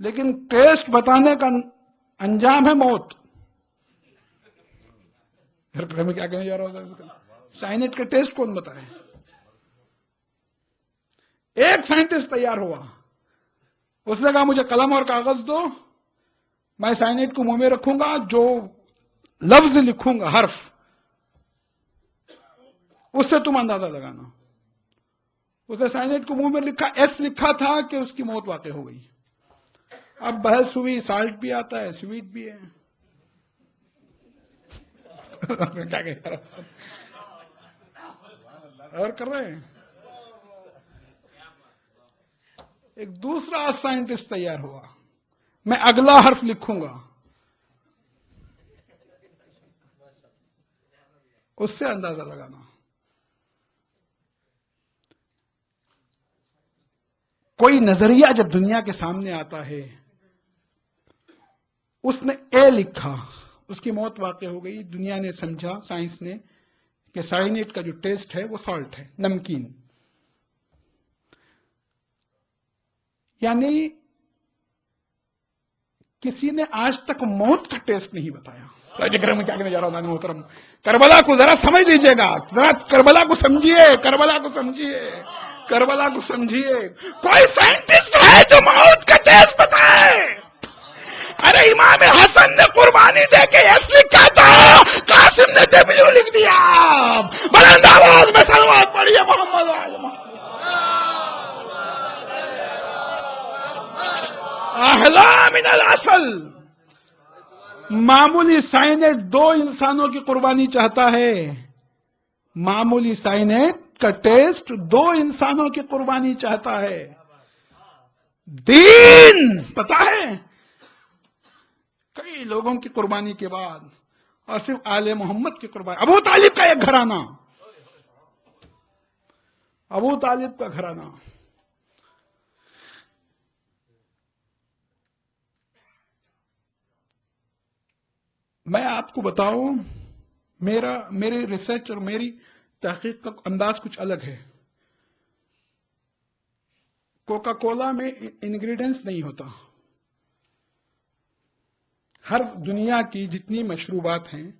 لیکن ٹیسٹ بتانے کا انجام ہے موت. میں کیا کہنے جا رہا ہوں؟ سائنیٹ کا ٹیسٹ کون بتائے؟ ایک سائنٹسٹ تیار ہوا، اس نے کہا مجھے قلم اور کاغذ دو، میں سائنیٹ کو منہ میں رکھوں گا، جو لفظ لکھوں گا، حرف، اس سے تم اندازہ لگانا. اس نے سائنیٹ کو منہ میں لکھا، ایس لکھا تھا کہ اس کی موت واقع ہو گئی. اب بحث ہوئی، سالٹ بھی آتا ہے، سویٹ بھی ہے. کیا کہہ رہا ہوں؟ اور کر رہے ہیں. ایک دوسرا سائنٹسٹ تیار ہوا، میں اگلا حرف لکھوں گا، اس سے اندازہ لگانا. کوئی نظریہ جب دنیا کے سامنے آتا ہے، اس نے اے لکھا، اس کی موت واقع ہو گئی. دنیا نے سمجھا، سائنس نے، کہ سائنیٹ کا جو ٹیسٹ ہے وہ سالٹ ہے، نمکین. یعنی کسی نے آج تک موت کا ٹیسٹ نہیں بتایا. میں کیا کہنے جا رہا ہوں محترم؟ کربلا کو ذرا سمجھ لیجیے گا، ذرا کربلا کو سمجھیے، کربلا کو سمجھیے، کربلا کو سمجھیے. کوئی سائنٹسٹ ہے جو موت کا ٹیسٹ بتائے؟ ارے امام حسن نے قربانی دے کے ایس لکھا تھا، قاسم نے ڈبلیو لکھ دیا. بلند آواز میں صلوات پڑھیے محمد. احلا من العسل. معمولی سائنٹ 2 انسانوں کی قربانی چاہتا ہے. معمولی سائنٹ کا ٹیسٹ 2 انسانوں کی قربانی چاہتا ہے. دین پتا ہے کئی لوگوں کی قربانی کے بعد، اور صرف آل محمد کی قربانی. ابو طالب کا ایک گھرانہ، ابو طالب کا گھرانہ. میں آپ کو بتاؤں، میری ریسرچ اور میری تحقیق کا انداز کچھ الگ ہے. کوکا کولا میں انگریڈینٹس نہیں ہوتا. ہر دنیا کی جتنی مشروبات ہیں،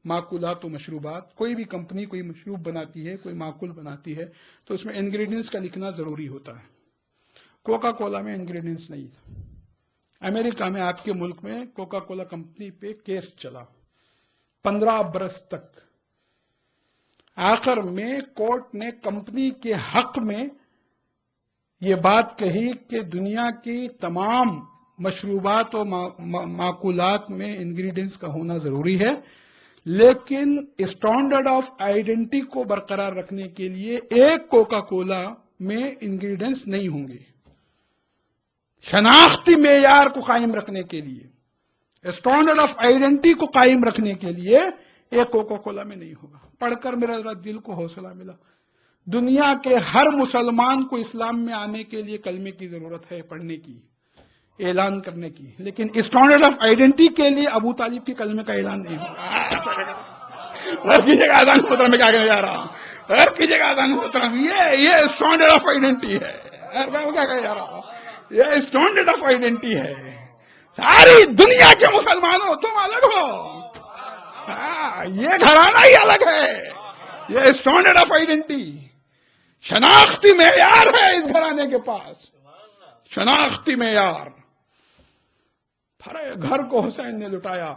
معقولات و مشروبات، کوئی بھی کمپنی کوئی مشروب بناتی ہے، کوئی معقول بناتی ہے، تو اس میں انگریڈینٹس کا لکھنا ضروری ہوتا ہے. کوکا کولا میں انگریڈینٹس نہیں. امریکہ میں، آپ کے ملک میں، کوکا کولا کمپنی پہ کیس چلا 15 برس تک. آخر میں کورٹ نے کمپنی کے حق میں یہ بات کہی کہ دنیا کی تمام مشروبات و معقولات میں انگریڈینٹس کا ہونا ضروری ہے، لیکن اسٹینڈرڈ آف آئیڈینٹی کو برقرار رکھنے کے لیے ایک کوکا کولا میں انگریڈینٹس نہیں ہوں گے. شناختی معیار کو قائم رکھنے کے لیے، اسٹینڈرڈ آف آئیڈینٹی کو قائم رکھنے کے لیے ایک کوکا کولا میں نہیں ہوگا. پڑھ کر میرا دل کو حوصلہ ملا. دنیا کے ہر مسلمان کو اسلام میں آنے کے لیے کلمے کی ضرورت ہے، پڑھنے کی، اعلان کرنے کی، لیکن اسٹینڈرڈ آف آئیڈینٹی کے لیے ابو طالب کی کلمے کا اعلان نہیں ہوگا. ہر کی جگہ اذان محترم میں کیا کہنے جا رہا ہوں، ہر کی جگہ اذان محترم، یہ اسٹینڈرڈ آف آئیڈینٹی ہے. کیا کہنے جا رہا ہوں، یہ اسٹینڈرڈ آف آئیڈینٹی ہے. ساری دنیا کے مسلمانوں تم الگ ہو، یہ گھرانہ ہی الگ ہے. یہ اسٹینڈرڈ آف آئیڈینٹی، شناختی معیار ہے اس گھرانے کے پاس، شناختی معیار. گھر کو حسین نے لٹایا.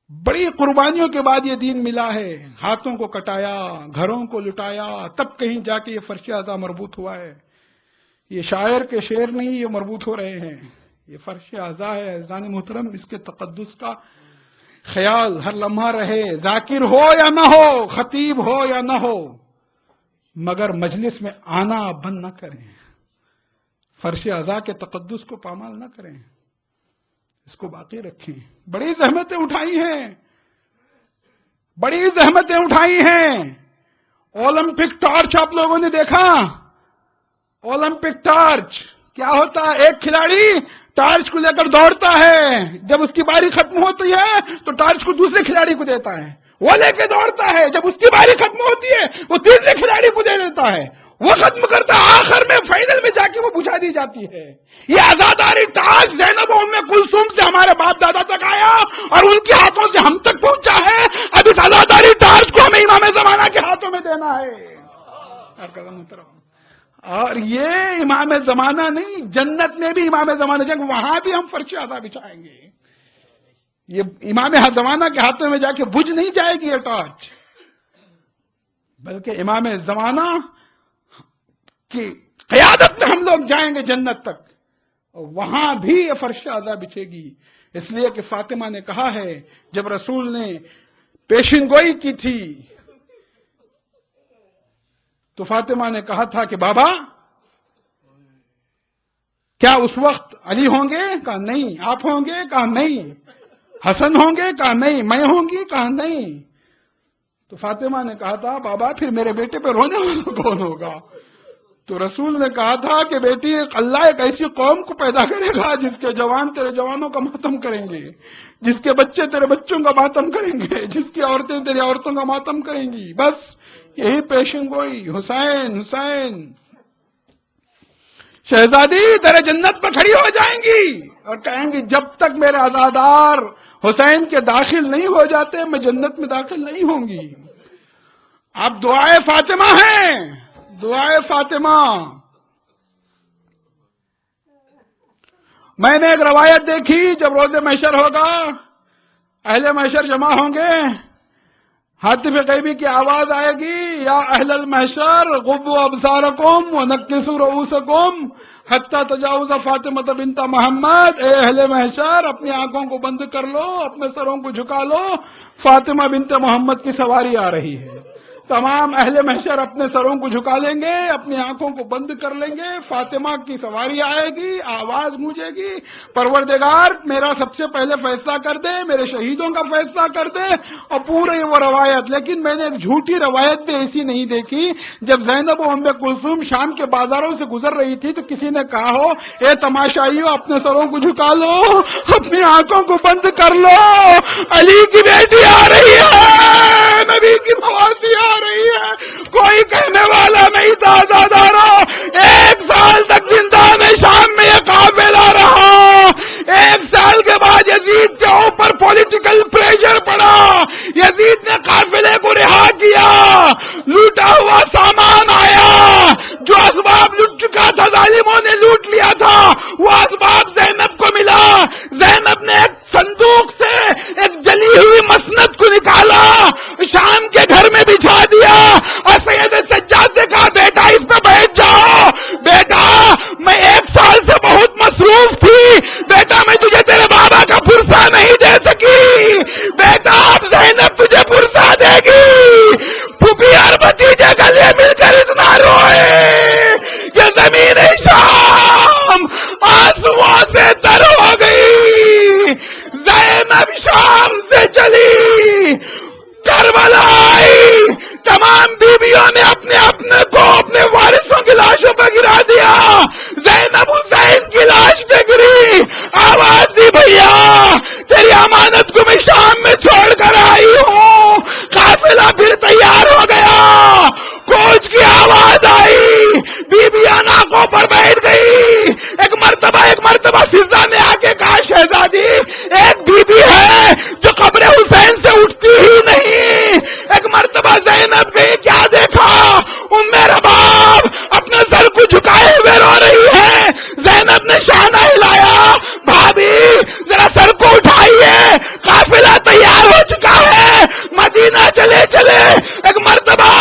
بڑی قربانیوں کے بعد یہ دین ملا ہے. ہاتھوں کو کٹایا، گھروں کو لٹایا، تب کہیں جا کے یہ فرش اعضا مربوط ہوا ہے. یہ شاعر کے شعر نہیں، یہ مربوط ہو رہے ہیں. یہ فرش اعضا ہے. عزیزان محترم، اس کے تقدس کا خیال ہر لمحہ رہے. ذاکر ہو یا نہ ہو، خطیب ہو یا نہ ہو، مگر مجلس میں آنا بند نہ کریں. فرش اعضا کے تقدس کو پامال نہ کریں، اس کو باقی رکھیں. بڑی زحمتیں اٹھائی ہیں، بڑی زحمتیں اٹھائی ہیں. اولمپک ٹارچ آپ لوگوں نے دیکھا؟ اولمپک ٹارچ کیا ہوتا ہے؟ ایک کھلاڑی ٹارچ کو لے کر دوڑتا ہے، جب اس کی باری ختم ہوتی ہے تو ٹارچ کو دوسرے کھلاڑی کو دیتا ہے، وہ لے کے دوڑتا ہے، جب اس کی باری ختم ہوتی ہے وہ تیسرے کھلاڑی کو دے دیتا ہے، وہ ختم کرتا ہے، آخر میں فائنل میں جا کے وہ بجھا دی جاتی ہے. یہ آزاداری ٹارچ زینب و ام کلثوم سے ہمارے باپ دادا تک آیا اور ان کے ہاتھوں سے ہم تک پہنچا ہے. اب اس آزاداری ٹارچ کو ہمیں امام زمانہ کے ہاتھوں میں دینا ہے. اور یہ امام زمانہ نہیں، جنت میں بھی امام زمانہ جائیں گے، وہاں بھی ہم فرش اعضا بچھائیں گے. یہ امام زمانہ کے ہاتھوں میں جا کے بجھ نہیں جائے گی یہ ٹارچ، بلکہ امام زمانہ کی قیادت میں ہم لوگ جائیں گے جنت تک، اور وہاں بھی یہ فرش اعضا بچھے گی. اس لیے کہ فاطمہ نے کہا ہے، جب رسول نے پیشن گوئی کی تھی تو فاطمہ نے کہا تھا کہ بابا کیا اس وقت علی ہوں گے؟ کہا نہیں. آپ ہوں گے؟ کہا نہیں. حسن ہوں گے؟ کہا نہیں. میں ہوں گی؟ کہا نہیں. تو فاطمہ نے کہا تھا بابا پھر میرے بیٹے پہ رونے والا کون ہوگا؟ تو رسول نے کہا تھا کہ بیٹی اللہ ایک ایسی قوم کو پیدا کرے گا جس کے جوان تیرے جوانوں کا ماتم کریں گے، جس کے بچے تیرے بچوں کا ماتم کریں گے، جس کی عورتیں تیری عورتوں کا ماتم کریں گی. بس یہی پیشن گوئی. حسین حسین شہزادی تیرے جنت پر کھڑی ہو جائیں گی اور کہیں گی جب تک میرے عزادار حسین کے داخل نہیں ہو جاتے میں جنت میں داخل نہیں ہوں گی. آپ دعائے فاطمہ ہیں، دعائے فاطمہ. میں نے ایک روایت دیکھی، جب روز محشر ہوگا، اہل محشر جمع ہوں گے، ہاتف غیبی کی آواز آئے گی، یا اہل المحشر غضوا ابصارکم ونکسوا رؤوسکم حتی تجاوز فاطمہ بنت محمد. اے اہل محشر اپنی آنکھوں کو بند کر لو، اپنے سروں کو جھکا لو، فاطمہ بنت محمد کی سواری آ رہی ہے. تمام اہل محشر اپنے سروں کو جھکا لیں گے، اپنی آنکھوں کو بند کر لیں گے، فاطمہ کی سواری آئے گی، آواز گونجے گی، پروردگار میرا سب سے پہلے فیصلہ کر دے، میرے شہیدوں کا فیصلہ کر دے. اور پورے وہ روایت. لیکن میں نے ایک جھوٹی روایت بھی ایسی نہیں دیکھی، جب زینب و ام کلثوم شام کے بازاروں سے گزر رہی تھی تو کسی نے کہا ہو اے تماشائیوں اپنے سروں کو جھکا لو، اپنی آنکھوں کو بند کر لو، علی کی بیٹی آ رہی ہے، نبی کی مواسی آ رہی ہے. کوئی کہنے والا نہیں تھا. دادارو 1 سال تک زندہ میں شام میں یہ قافلہ رہا. 1 سال کے بعد یزید کے اوپر پولیٹیکل پریشر پڑا، یزید نے قافلے کو رہا کیا، لوٹا ہوا سامان آیا، جو اسباب لٹ چکا تھا ظالموں نے لوٹ لیا تھا، وہ اسباب زینب کو ملا. زینب نے ایک صندوق سے ایک جلی ہوئی مسند کو نکالا، شام کے گھر میں بچھا دیا، اور سید سجاد سے کہا بیٹا اس پہ بیٹھ جاؤ. بیٹا میں 1 سال سے بہت مصروف تھی، بیٹا میں تجھے تیرے بابا کا پرسہ نہیں دے سکی، بیٹا اب زینب تجھے پرسہ دے گی. پھوپھی اور بھتیجے گلے مل کر اتنا روئے کہ زمین شام آنسوؤں سے تر ہو گئی. زینب شام سے چلی، کربلا آئی، تمام بیویوں نے اپنے اپنے کو اپنے وارثوں کی لاشوں پہ گرا دیا. زینب حسین کی لاش پہ گری، آواز دی بھیا تیری امانت کو میں شام میں چھوڑ کر آئی ہوں. قافلہ پھر تیار ہو گیا، کوچ کی آواز آئی، بیویاں ناکوں پر بیٹھ گئی. ایک مرتبہ فضا نے آ کے کہا شہزادی ایک بیوی ہے جو قبر حسین سے اٹھتی ہی نہیں. ایک مرتبہ زینب گئی، کیا دیکھا؟ ام رباب اپنے سر کو جھکائے ہوئے رو رہی ہے. زینب نے شانہ ہلایا، بھابھی ذرا سر کو اٹھائیے، قافلہ تیار ہو چکا ہے، مدینہ چلے چلے. ایک مرتبہ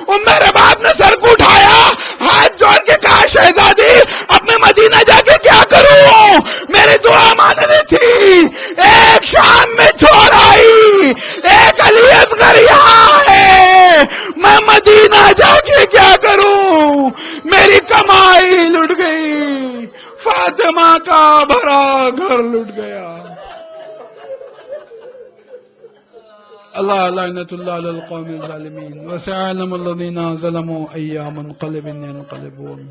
ام رباب نے سر کو اٹھایا، ہاتھ جوڑ کے کہا شہزادی اب میں مدینہ جا کے کیا کروں؟ میری دعا ماننی تھی، ایک شام میں چھوڑ آئی، ایک علی اصغر یہاں ہے، میں مدینہ جا کے کیا کروں؟ میری کمائی لٹ گئی، فاطمہ کا بھرا گھر لٹ گیا. اللہ لعنت اللہ علی القوم الظالمین. وسيعلم الذين ظلموا أي منقلب ينقلبون.